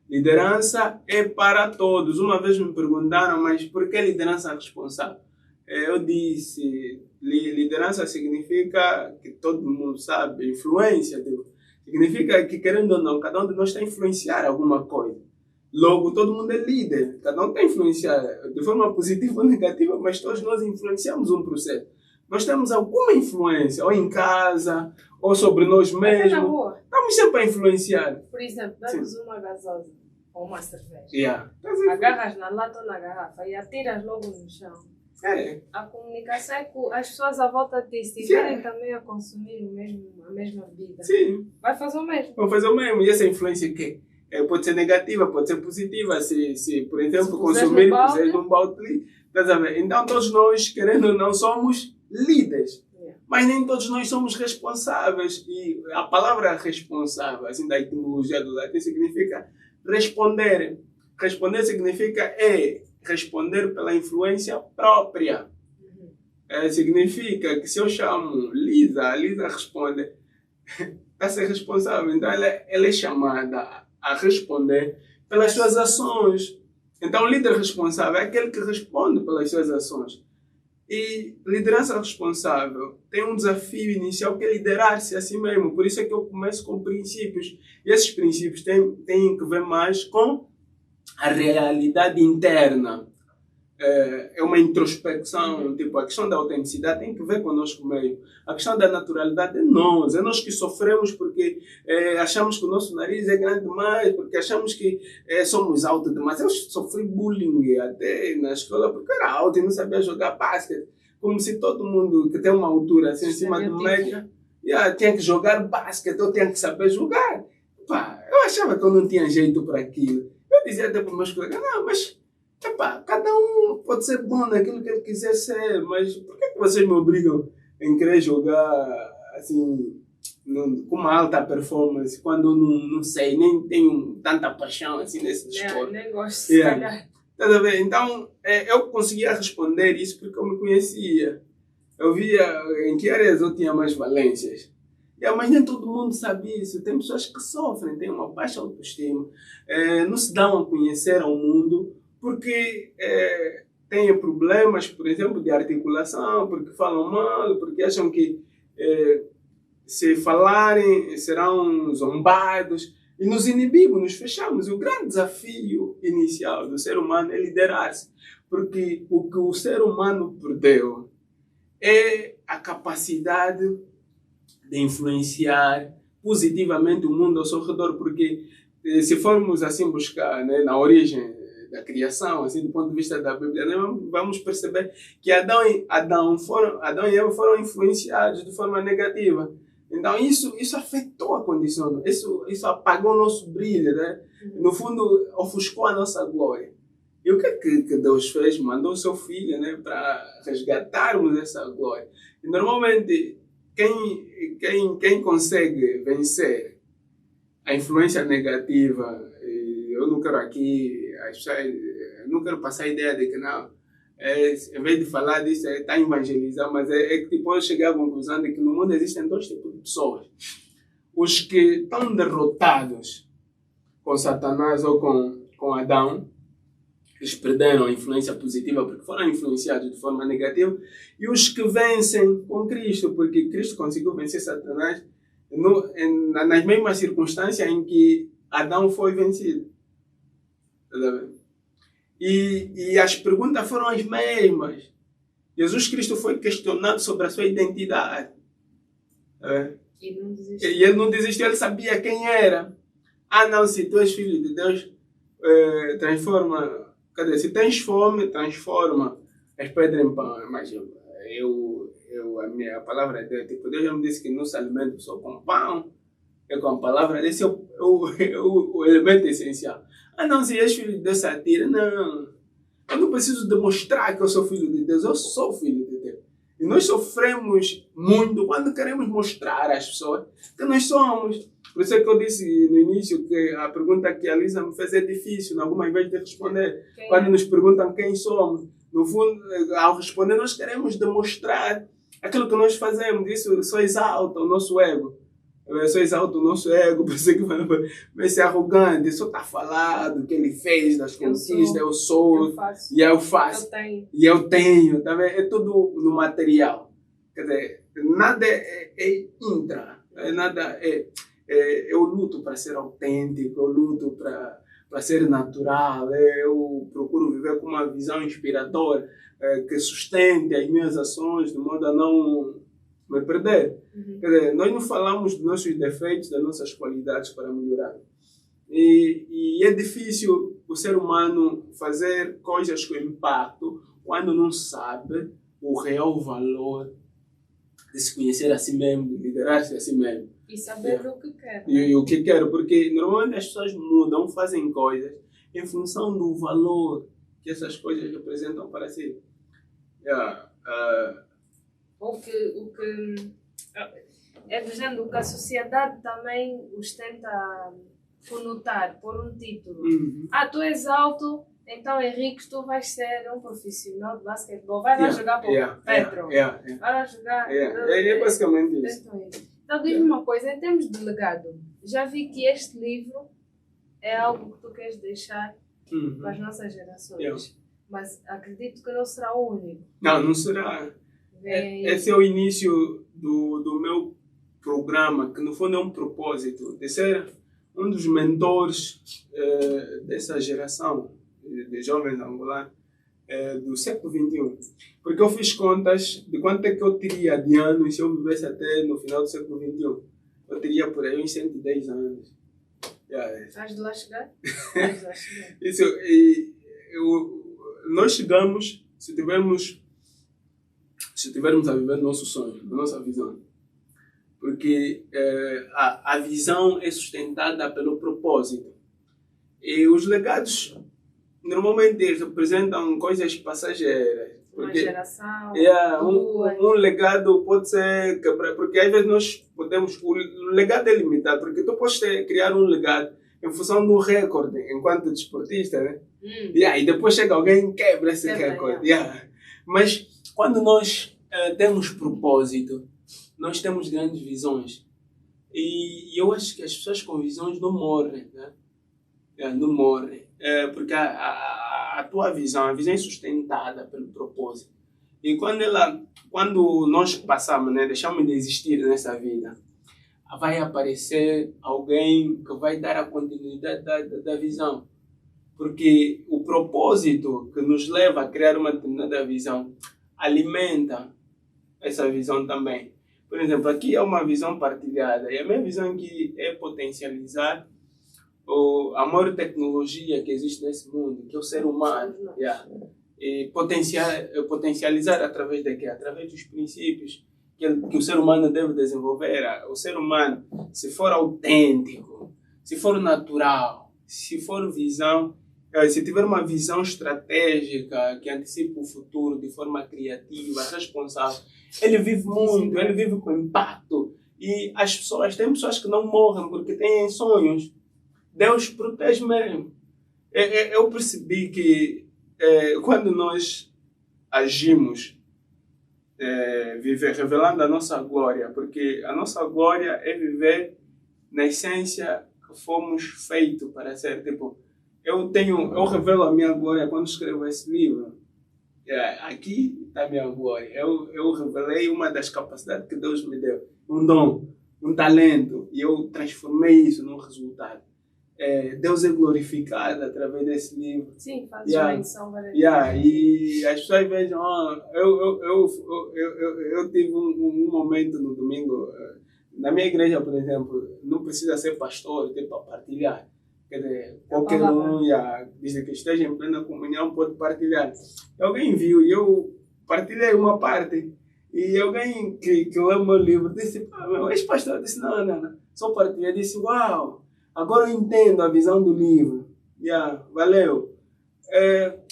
Liderança é para todos. Uma vez me perguntaram, mas por que liderança responsável? Eu disse, liderança significa que todo mundo sabe, influência. Significa que, querendo ou não, cada um de nós está a influenciar alguma coisa. Logo, todo mundo é líder. Cada um está a influenciar de forma positiva ou negativa, mas todos nós influenciamos um processo. Nós temos alguma influência, ou em casa, ou sobre nós mesmos. Estamos sempre a influenciar. Por exemplo, damos uma gasosa ou uma cerveja. Yeah. Agarras na lata ou na garrafa e atiras logo no chão. A comunicação é que as pessoas à volta de ti, se estiverem também a consumir a mesma bebida, vai fazer o mesmo. Vai fazer o mesmo. E essa influência que pode ser negativa, pode ser positiva. Se por exemplo, consumir, puseres num balde, estás a ver? Então, todos nós, querendo ou não, somos líderes. Mas nem todos nós somos responsáveis. E a palavra responsável, assim, da etimologia do latim, significa responder. Responder significa responder pela influência própria. Significa que se eu chamo Lisa, a Lisa responde, está a ser responsável. Então ela é chamada a responder pelas suas ações. Então o líder responsável é aquele que responde pelas suas ações. E liderança responsável tem um desafio inicial que é liderar-se a si mesmo. Por isso é que eu começo com princípios. E esses princípios têm que ver mais com a realidade interna. É uma introspecção, tipo, a questão da autenticidade tem que ver conosco mesmo. A questão da naturalidade é nós que sofremos porque achamos que o nosso nariz é grande demais, porque achamos que somos altos demais. Eu sofri bullying até na escola porque era alto e não sabia jogar basquete. Como se todo mundo que tem uma altura assim, acima do média tinha que jogar basquete, eu tinha que saber jogar. Eu achava que eu não tinha jeito para aquilo. Eu dizia até para os meus colegas, não, mas cada um pode ser bom naquilo que ele quiser ser, mas por que vocês me obrigam em querer jogar assim, com uma alta performance, quando eu não sei, nem tenho tanta paixão assim nesse esporte? Nem gosto, se calhar. Tá a ver? Então, eu conseguia responder isso porque eu me conhecia. Eu via em que áreas eu tinha mais valências. Mas nem todo mundo sabe isso. Tem pessoas que sofrem, têm uma baixa autoestima, não se dão a conhecer ao mundo porque têm problemas, por exemplo, de articulação, porque falam mal, porque acham que se falarem serão zombados. E nos inibimos, nos fechamos. E o grande desafio inicial do ser humano é liderar-se. Porque o que o ser humano perdeu é a capacidade de influenciar positivamente o mundo ao seu redor. Porque se formos assim buscar, né, na origem da criação, assim, do ponto de vista da Bíblia, né, vamos perceber que Adão e Eva foram influenciados de forma negativa. Então isso afetou a condição, isso apagou o nosso brilho, né? No fundo, ofuscou a nossa glória. E o que é que Deus fez? Mandou o seu filho, né, para resgatarmos essa glória. E normalmente, quem consegue vencer a influência negativa, eu não quero aqui, eu não quero passar a ideia de que não, em vez de falar disso, está a evangelizar, mas é que depois eu cheguei à conclusão de que no mundo existem dois tipos de pessoas. Os que estão derrotados com Satanás ou com Adão, eles perderam a influência positiva porque foram influenciados de forma negativa, e os que vencem com Cristo, porque Cristo conseguiu vencer Satanás nas mesmas circunstâncias em que Adão foi vencido. E as perguntas foram as mesmas. Jesus Cristo foi questionado sobre a sua identidade. E não desistiu. E ele não desistiu, ele sabia quem era. Não, se tu és filho de Deus, transforma. Quer dizer, se tens fome, transforma as pedras em pão. Mas a palavra é Deus. Tipo, Deus já me disse que não se alimenta só com pão, é com a palavra. Esse é o elemento essencial. Não, se és filho de Deus, se atira. Não. Eu não preciso demonstrar que eu sou filho de Deus. Eu sou filho de Deus. E nós sofremos muito quando queremos mostrar às pessoas que nós somos. Por isso é que eu disse no início que a pergunta que a Lisa me fez é difícil, algumas vezes, de responder. Quando nos perguntam quem somos, no fundo, ao responder, nós queremos demonstrar aquilo que nós fazemos. Isso só exalta o nosso ego. Só exalta o nosso ego, por isso que vai ser arrogante. Só está falado o que ele fez, das conquistas, eu sou, e eu faço, e eu tenho. Tá vendo? É tudo no material. Quer dizer, nada é intra, nada é... Eu luto para ser autêntico, eu luto para ser natural, eu procuro viver com uma visão inspiradora que sustente as minhas ações de modo a não me perder. Quer dizer, nós não falamos dos nossos defeitos, das nossas qualidades para melhorar. E é difícil o ser humano fazer coisas com impacto quando não sabe o real valor de se conhecer a si mesmo, de liderar-se a si mesmo. E saber o que quer. E o que quero, porque normalmente as pessoas mudam, fazem coisas em função do valor que essas coisas representam para si. O que é dizendo que a sociedade também os tenta conotar por um título. Tu és alto, então Henrique, tu vais ser um profissional de basquetebol. Vai lá jogar para o Petro. Vai lá jogar. É basicamente isso. Então diz-me uma coisa, em termos de legado, já vi que este livro é algo que tu queres deixar para as nossas gerações. Mas acredito que não será o único. Não será. Esse é o início do meu programa, que no fundo é um propósito de ser um dos mentores dessa geração de jovens angolanos do século XXI. Porque eu fiz contas de quanto é que eu teria de anos se eu vivesse até no final do século XXI. Eu teria por aí uns 110 anos. Vais de lá chegar? Isso, nós chegamos se tivermos a viver nosso sonho, a nossa visão. Porque a visão é sustentada pelo propósito. E os legados normalmente representam coisas passageiras. Uma geração, um legado pode ser quebrado, porque às vezes nós podemos, o legado é limitado, porque tu podes criar um legado em função de um recorde enquanto desportista, né? E depois chega alguém e quebra esse recorde. Mas quando nós temos propósito, nós temos grandes visões. E eu acho que as pessoas com visões não morrem, né? Não morrem. Porque a tua visão, a visão é sustentada pelo propósito. E quando nós passamos, né, deixamos de existir nessa vida, vai aparecer alguém que vai dar a continuidade da visão. Porque o propósito que nos leva a criar uma determinada visão alimenta essa visão também. Por exemplo, aqui é uma visão partilhada. E a minha visão aqui é potencializar a maior tecnologia que existe nesse mundo, que é o ser humano. E potencializar através de quê? Através dos princípios que o ser humano deve desenvolver. O ser humano, se for autêntico, se for natural, se for visão, se tiver uma visão estratégica que antecipa o futuro de forma criativa, responsável, ele vive muito, ele vive com impacto E as pessoas, tem pessoas que não morrem porque têm sonhos. Deus protege mesmo. Eu percebi que quando nós agimos, viver, revelando a nossa glória, porque a nossa glória é viver na essência que fomos feitos para ser. Tipo, eu revelo a minha glória quando escrevo esse livro. Aqui está a minha glória. Eu revelei uma das capacidades que Deus me deu. Um dom, um talento. E eu transformei isso num resultado. Deus é glorificado através desse livro. Sim, faz uma menção variada. E as pessoas vejam, eu tive um momento no domingo, na minha igreja, por exemplo, não precisa ser pastor para partilhar. Quer dizer, qualquer um, desde que esteja em plena comunhão, pode partilhar. Alguém viu e eu partilhei uma parte. E alguém que leu o meu livro disse, meu ex-pastor disse, não, só partilhei. Disse, uau, agora eu entendo a visão do livro. Valeu.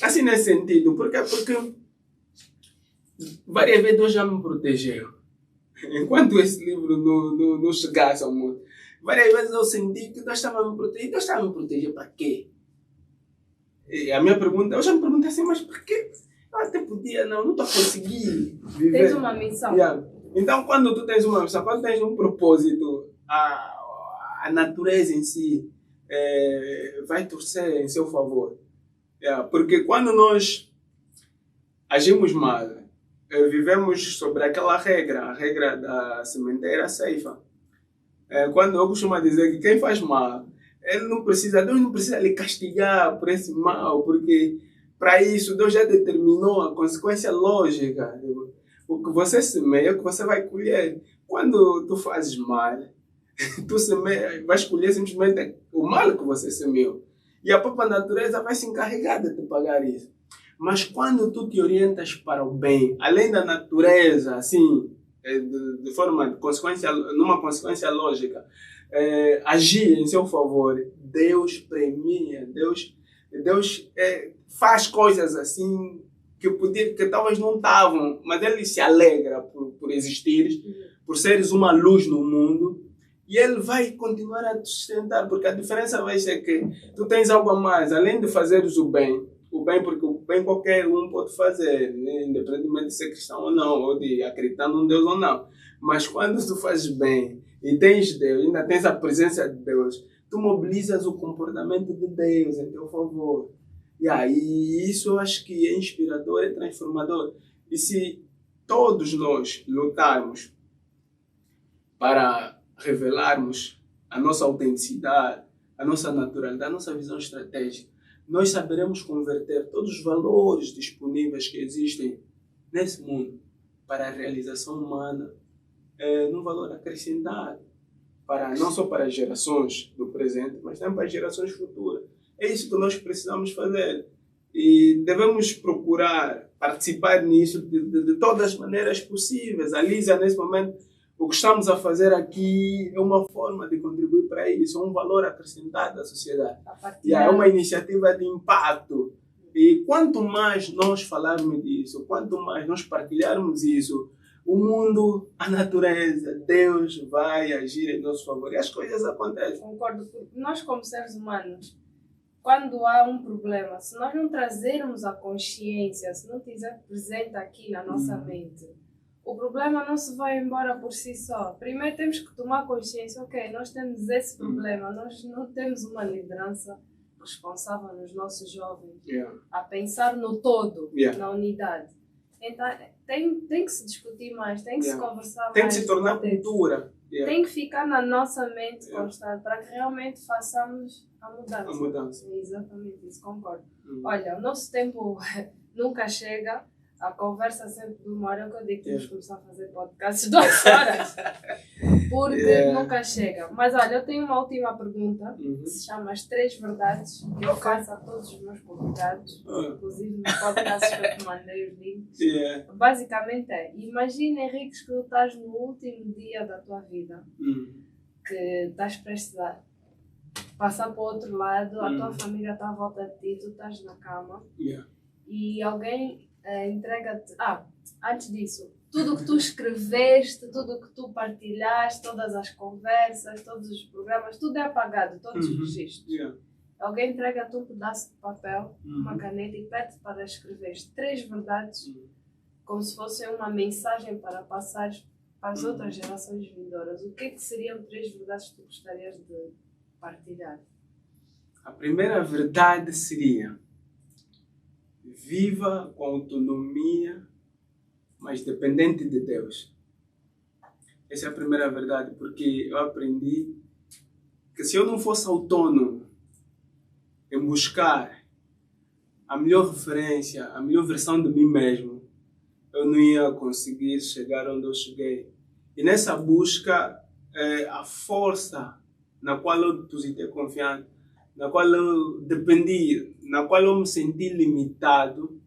Assim nesse sentido, porque várias vezes Deus já me protegeu. Enquanto esse livro não chegasse ao mundo, várias vezes eu senti que Deus estava me protegendo. Deus estava me protegendo para quê? E a minha pergunta, eu já me perguntei assim, mas por quê? Eu até podia, não estou a conseguir viver. Tens uma missão. Então, quando tu tens uma missão, quando tens um propósito, a natureza em si vai torcer em seu favor. Porque quando nós agimos mal, vivemos sobre aquela regra, a regra da sementeira ceifa. Quando eu costumo dizer que quem faz mal, Deus não precisa lhe castigar por esse mal, porque para isso Deus já determinou a consequência lógica. O que você semeia é o que você vai colher. Quando tu fazes mal, tu vais colher simplesmente o mal que você semeou. E a própria natureza vai se encarregar de te pagar isso. Mas quando tu te orientas para o bem, além da natureza, assim, de forma, numa consequência lógica, agir em seu favor, Deus premia, Deus faz coisas assim que talvez não estavam, mas Ele se alegra por existir, por seres uma luz no mundo, e Ele vai continuar a te sustentar, porque a diferença vai ser que tu tens algo a mais, além de fazeres o bem, porque o bem qualquer um pode fazer, né? Independentemente de ser cristão ou não, ou de acreditar num Deus ou não. Mas quando tu fazes bem e tens Deus, ainda tens a presença de Deus, tu mobilizas o comportamento de Deus em teu favor. E isso eu acho que é inspirador, é transformador. E se todos nós lutarmos para revelarmos a nossa autenticidade, a nossa naturalidade, a nossa visão estratégica, nós saberemos converter todos os valores disponíveis que existem nesse mundo para a realização humana num valor acrescentado, não só para as gerações do presente, mas também para as gerações futuras. É isso que nós precisamos fazer. E devemos procurar participar nisso de todas as maneiras possíveis. A Lisa, nesse momento, o que estamos a fazer aqui é uma forma de contribuir para isso, é um valor acrescentado à sociedade. É uma iniciativa de impacto. E quanto mais nós falarmos disso, quanto mais nós partilharmos isso, o mundo, a natureza, Deus vai agir em nosso favor. E as coisas acontecem. Concordo, porque nós como seres humanos, quando há um problema, se nós não trazermos a consciência, se não estiver presente aqui na nossa mente, o problema não se vai embora por si só. Primeiro temos que tomar consciência, ok, nós temos esse problema, nós não temos uma liderança responsável nos nossos jovens a pensar no todo, na unidade. Então tem que se discutir mais, tem que se conversar mais. Tem que se tornar cultura. Tem que ficar na nossa mente constante para que realmente façamos a mudança. É exatamente isso, concordo. Olha, o nosso tempo nunca chega. A conversa sempre demora, eu digo que temos que começar a fazer podcasts de 2 horas. Porque nunca chega. Mas olha, eu tenho uma última pergunta, que se chama As 3 Verdades, que eu faço a todos os meus convidados, inclusive no podcast que eu te mandei os links. Basicamente imagina, Henriques, que tu estás no último dia da tua vida, que estás prestes a passar para o outro lado, a tua família está à volta de ti, tu estás na cama, e alguém entrega-te. Antes disso, tudo o que tu escreveste, tudo o que tu partilhaste, todas as conversas, todos os programas, tudo é apagado, todos os registros. Yeah. Alguém entrega-te um pedaço de papel, uma caneta e pede para escrever 3 verdades, como se fosse uma mensagem para passar para as outras gerações vindouras. O que é que seriam 3 verdades que tu gostarias de partilhar? A primeira verdade seria: viva com autonomia, mas dependente de Deus. Essa é a primeira verdade, porque eu aprendi que se eu não fosse autônomo em buscar a melhor referência, a melhor versão de mim mesmo, eu não ia conseguir chegar onde eu cheguei. E nessa busca, a força na qual eu depositei confiança, na qual eu dependi, na qual eu me senti limitado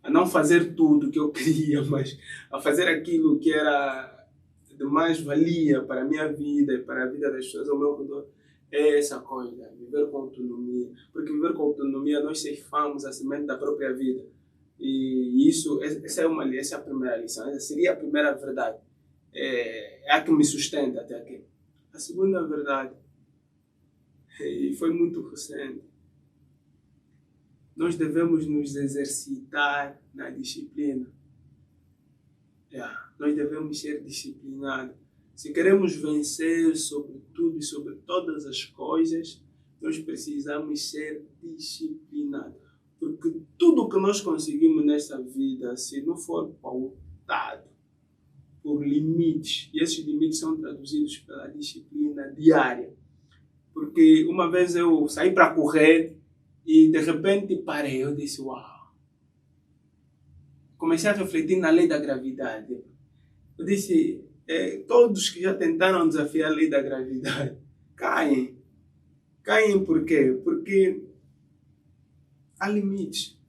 a não fazer tudo que eu queria, mas a fazer aquilo que era de mais valia para a minha vida e para a vida das pessoas ao meu redor, é essa coisa, viver com autonomia. Porque viver com autonomia nós ceifamos a semente da própria vida. E isso, essa é a primeira lição, essa seria a primeira verdade. É a que me sustenta até aqui. A segunda verdade, e foi muito recente, nós devemos nos exercitar na disciplina. Nós devemos ser disciplinados. Se queremos vencer sobre tudo e sobre todas as coisas, nós precisamos ser disciplinados. Porque tudo o que nós conseguimos nesta vida, se não for pautado por limites, e esses limites são traduzidos pela disciplina diária. Porque uma vez eu saí para correr e de repente parei, eu disse, uau. Comecei a refletir na lei da gravidade. Eu disse, todos que já tentaram desafiar a lei da gravidade caem. Caem por quê? Porque há limites.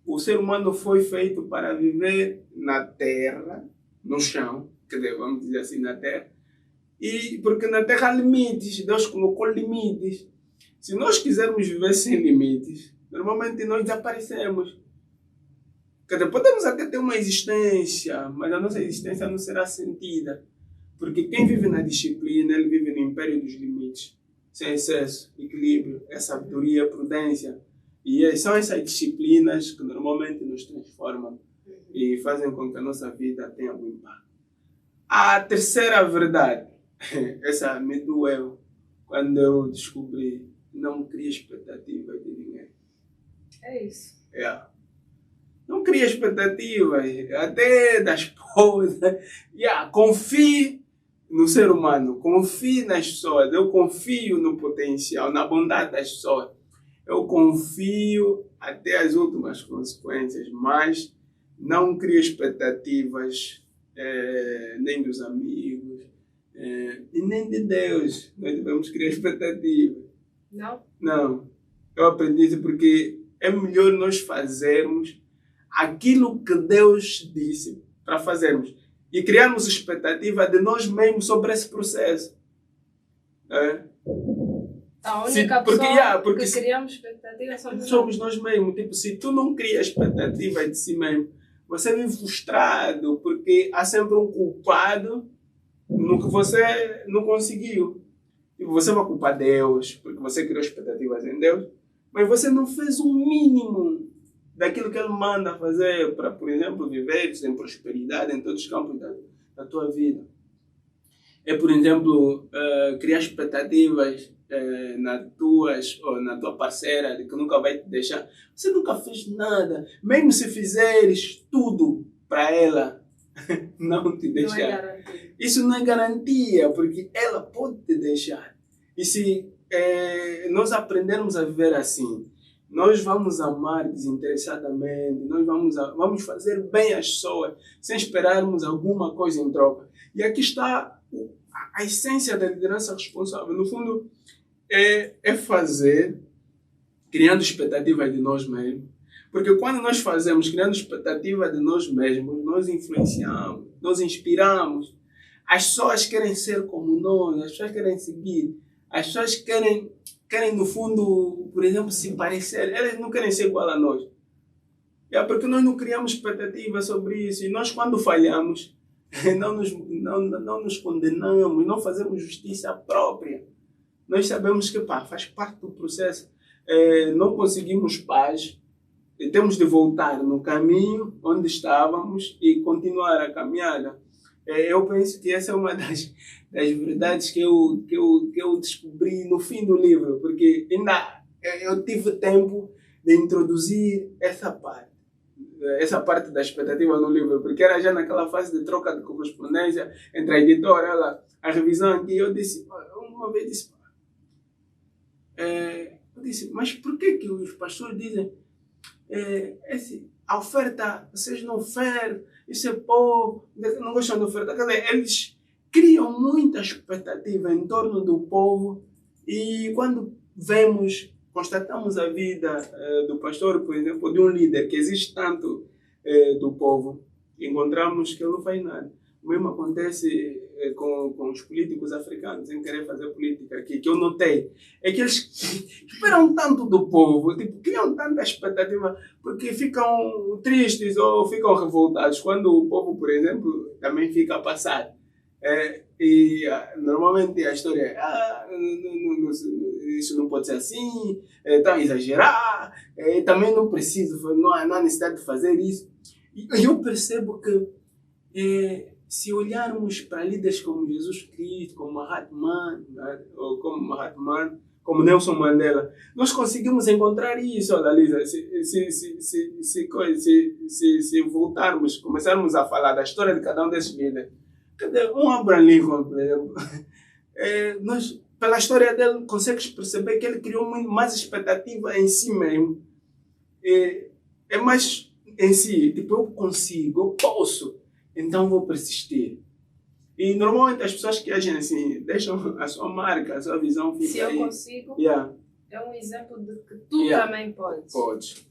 O ser humano foi feito para viver na terra, no chão, vamos dizer assim, na terra, e porque na terra há limites, Deus colocou limites. Se nós quisermos viver sem limites, normalmente nós desaparecemos. Podemos até ter uma existência, mas a nossa existência não será sentida. Porque quem vive na disciplina, ele vive no império dos limites, sem excesso, equilíbrio, sabedoria, prudência. E são essas disciplinas que normalmente nos transformam e fazem com que a nossa vida tenha um impacto. A terceira verdade, essa me doeu quando eu descobri: não cria expectativas de ninguém. É isso. Não cria expectativas, até da esposa. Confie no ser humano, confie nas pessoas. Eu confio no potencial, na bondade das pessoas. Eu confio até as últimas consequências, mas não cria expectativas nem dos amigos e nem de Deus. Nós devemos criar expectativas. Não? Não. Eu aprendi isso porque é melhor nós fazermos aquilo que Deus disse para fazermos e criarmos expectativa de nós mesmos sobre esse processo. A única pessoa porque que criamos expectativa somos nós mesmos. Tipo, se tu não crias expectativa de si mesmo, você vive frustrado porque há sempre um culpado no que você não conseguiu. E você vai culpar Deus porque você criou expectativas em Deus, mas você não fez o mínimo daquilo que Ele manda fazer para, por exemplo, viver em prosperidade em todos os campos da tua vida. Por exemplo, criar expectativas na tua parceira de que nunca vai te deixar. Você nunca fez nada. Mesmo se fizeres tudo para ela não te deixar. Não é garantia. Isso não é garantia, porque ela pode te deixar. E se nós aprendermos a viver assim, nós vamos amar desinteressadamente, nós vamos fazer bem às pessoas, sem esperarmos alguma coisa em troca. E aqui está a essência da liderança responsável. No fundo, é fazer, criando expectativas de nós mesmos. Porque quando nós fazemos, criando expectativas de nós mesmos, nós influenciamos, nós inspiramos. As pessoas querem ser como nós, as pessoas querem seguir, as pessoas querem no fundo, por exemplo, se parecer. Elas não querem ser igual a nós. Porque nós não criamos expectativa sobre isso. E nós, quando falhamos, não nos condenamos, não fazemos justiça própria. Nós sabemos que faz parte do processo. Não conseguimos paz. Temos de voltar no caminho onde estávamos e continuar a caminhada. Eu penso que essa é uma das verdades que eu descobri no fim do livro, porque ainda eu tive tempo de introduzir essa parte da expectativa no livro, porque era já naquela fase de troca de correspondência entre a editora, a revisão, que eu disse, uma vez disse, mas por que os pastores dizem a oferta, vocês não ofertam, isso é pouco, não gostam de oferta? Quer dizer, eles criam muita expectativa em torno do povo e quando constatamos a vida do pastor, por exemplo, de um líder que existe tanto do povo, encontramos que ele não faz nada. O mesmo acontece com os políticos africanos em querer fazer política aqui, que eu notei. É que eles esperam tanto do povo, criam tanta expectativa, porque ficam tristes ou ficam revoltados quando o povo, por exemplo, também fica passado. Normalmente a história é isso não pode ser assim, está a exagerar, também não preciso, não há necessidade de fazer isso. E eu percebo que se olharmos para líderes como Jesus Cristo, como Mahatma, ou como Nelson Mandela, nós conseguimos encontrar isso, Lisa. Se voltarmos, começarmos a falar da história de cada um desses líderes, um Abraham Lincoln, por exemplo, nós, pela história dele, consegues perceber que ele criou muito mais expectativa em si mesmo. É mais em si, eu consigo, eu posso, então vou persistir. E normalmente as pessoas que agem assim deixam a sua marca, a sua visão fica se aí. Eu consigo, é um exemplo de que tu também podes. Podes,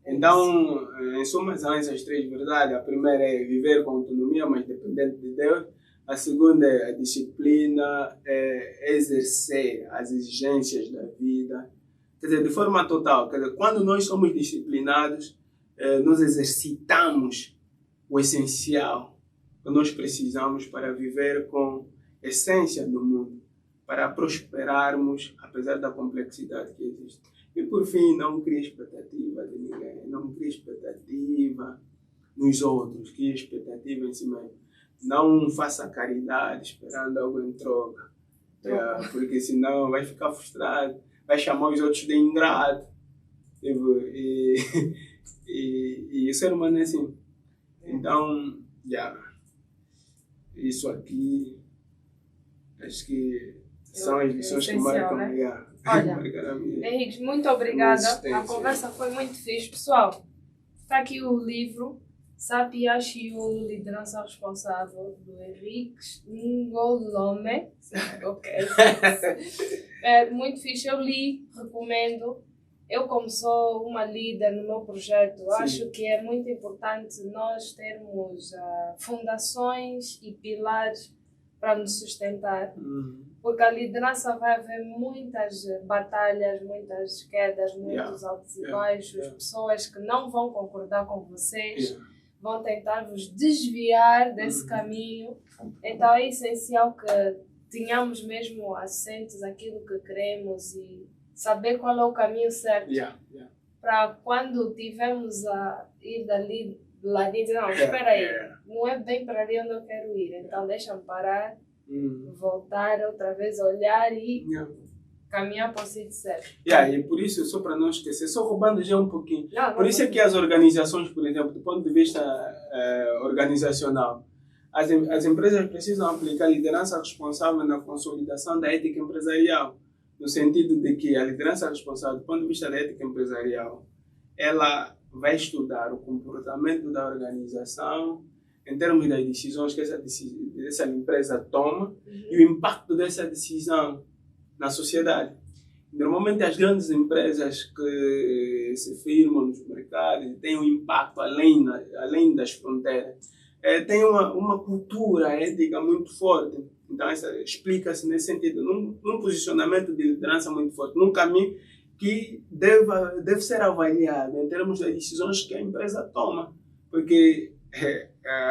Então, em suma, são essas três verdades. A primeira é viver com autonomia, mas dependente de Deus. A segunda é a disciplina, é exercer as exigências da vida. Quer dizer, de forma total. Quer dizer, quando nós somos disciplinados, nós exercitamos o essencial que nós precisamos para viver com essência no mundo, para prosperarmos, apesar da complexidade que existe. E por fim, não crie expectativa de ninguém, não crie expectativa nos outros, crie expectativa em si mesmo. Não faça caridade esperando algo em troca, porque senão vai ficar frustrado, vai chamar os outros de ingrato. E o ser humano é assim. Então, isso aqui, acho que são as lições que marcam, né? Olha, Henrique, muito obrigada. A conversa foi muito fixe. Pessoal, está aqui o livro Sapia Chiolo, Liderança Responsável, do Henrique Ngolome. Ok. É muito fixe. Eu li, recomendo. Eu, como sou uma líder no meu projeto, acho que é muito importante nós termos fundações e pilares para nos sustentar. Porque a liderança vai haver muitas batalhas, muitas quedas, muitos altos e baixos, pessoas que não vão concordar com vocês, vão tentar vos desviar desse caminho. Então é essencial que tenhamos mesmo assentos aquilo que queremos e saber qual é o caminho certo. Para quando tivermos a ir dali do ladinho, dizer, não, espera aí, não é bem para ali onde eu quero ir, então deixa-me parar, voltar outra vez, olhar e caminhar para o sítio certo. E por isso, só para não esquecer, só roubando já um pouquinho, por isso é que as organizações, por exemplo, do ponto de vista organizacional, as empresas precisam aplicar liderança responsável na consolidação da ética empresarial, no sentido de que a liderança responsável, do ponto de vista da ética empresarial, ela vai estudar o comportamento da organização em termos das decisões que essa empresa toma e o impacto dessa decisão na sociedade. Normalmente as grandes empresas que se firmam nos mercados têm um impacto além das fronteiras. Tem uma cultura ética muito forte. Então, explica-se nesse sentido, num posicionamento de liderança muito forte, num caminho que deve ser avaliado em termos das decisões que a empresa toma. Porque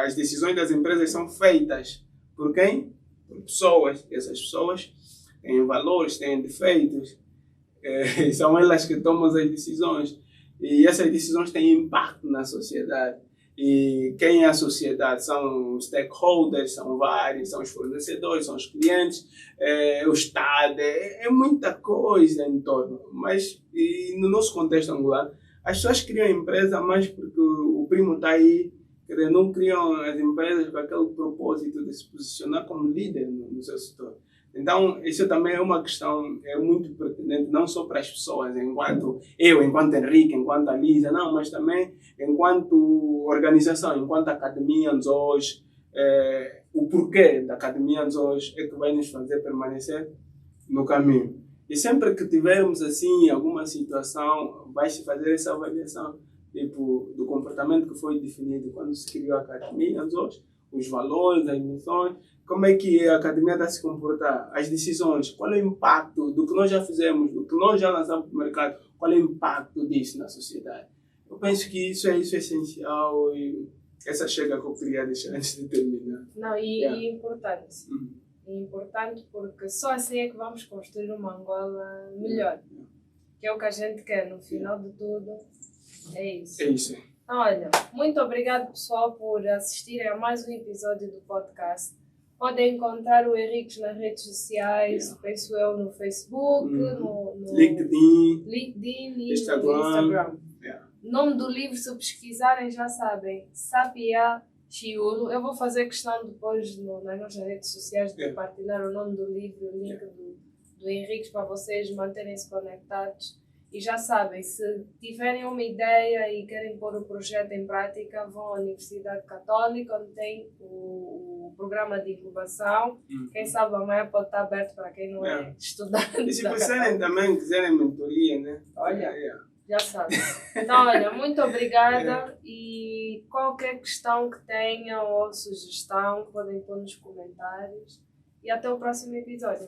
as decisões das empresas são feitas por quem? Por pessoas. Essas pessoas têm valores, têm defeitos. São elas que tomam as decisões. E essas decisões têm impacto na sociedade. E quem é a sociedade? São os stakeholders, são vários, são os fornecedores, são os clientes, o Estado, é muita coisa em torno. Mas e no nosso contexto angular, as pessoas criam a empresa mais porque o primo está aí, não criam as empresas com aquele propósito de se posicionar como líder no seu setor. Então, isso também é uma questão muito pertinente, não só para as pessoas, enquanto Henrique, enquanto a Lisa, não, mas também enquanto organização, enquanto Academia hoje, o porquê da Academia hoje é que vai nos fazer permanecer no caminho. E sempre que tivermos assim alguma situação, vai-se fazer essa avaliação tipo, do comportamento que foi definido quando se criou a Academia hoje, os valores, as missões, como é que a academia está a se comportar, as decisões, qual é o impacto do que nós já fizemos, do que nós já lançamos para o mercado, qual é o impacto disso na sociedade. Eu penso que isso é essencial e essa chega que eu queria deixar antes de terminar. Não, e importante. É importante porque só assim é que vamos construir uma Angola melhor. Que é o que a gente quer no final de tudo. É isso. É isso. Então, olha, muito obrigado pessoal por assistirem a mais um episódio do podcast. Podem encontrar o Henrique nas redes sociais, penso eu, no Facebook, no LinkedIn e Instagram. no Instagram. Yeah. Nome do livro, se pesquisarem, já sabem, Sapia Chiulo. Eu vou fazer questão depois nas nossas redes sociais de partilhar o nome do livro, o link do Henrique para vocês manterem-se conectados. E já sabem, se tiverem uma ideia e querem pôr o projeto em prática, vão à Universidade Católica, onde tem o programa de incubação. Quem sabe amanhã pode estar aberto para quem não é estudante. E se quiserem também, quiserem mentoria, né? Olha, já sabem. Então, olha, muito obrigada e qualquer questão que tenham ou sugestão, podem pôr nos comentários. E até o próximo episódio.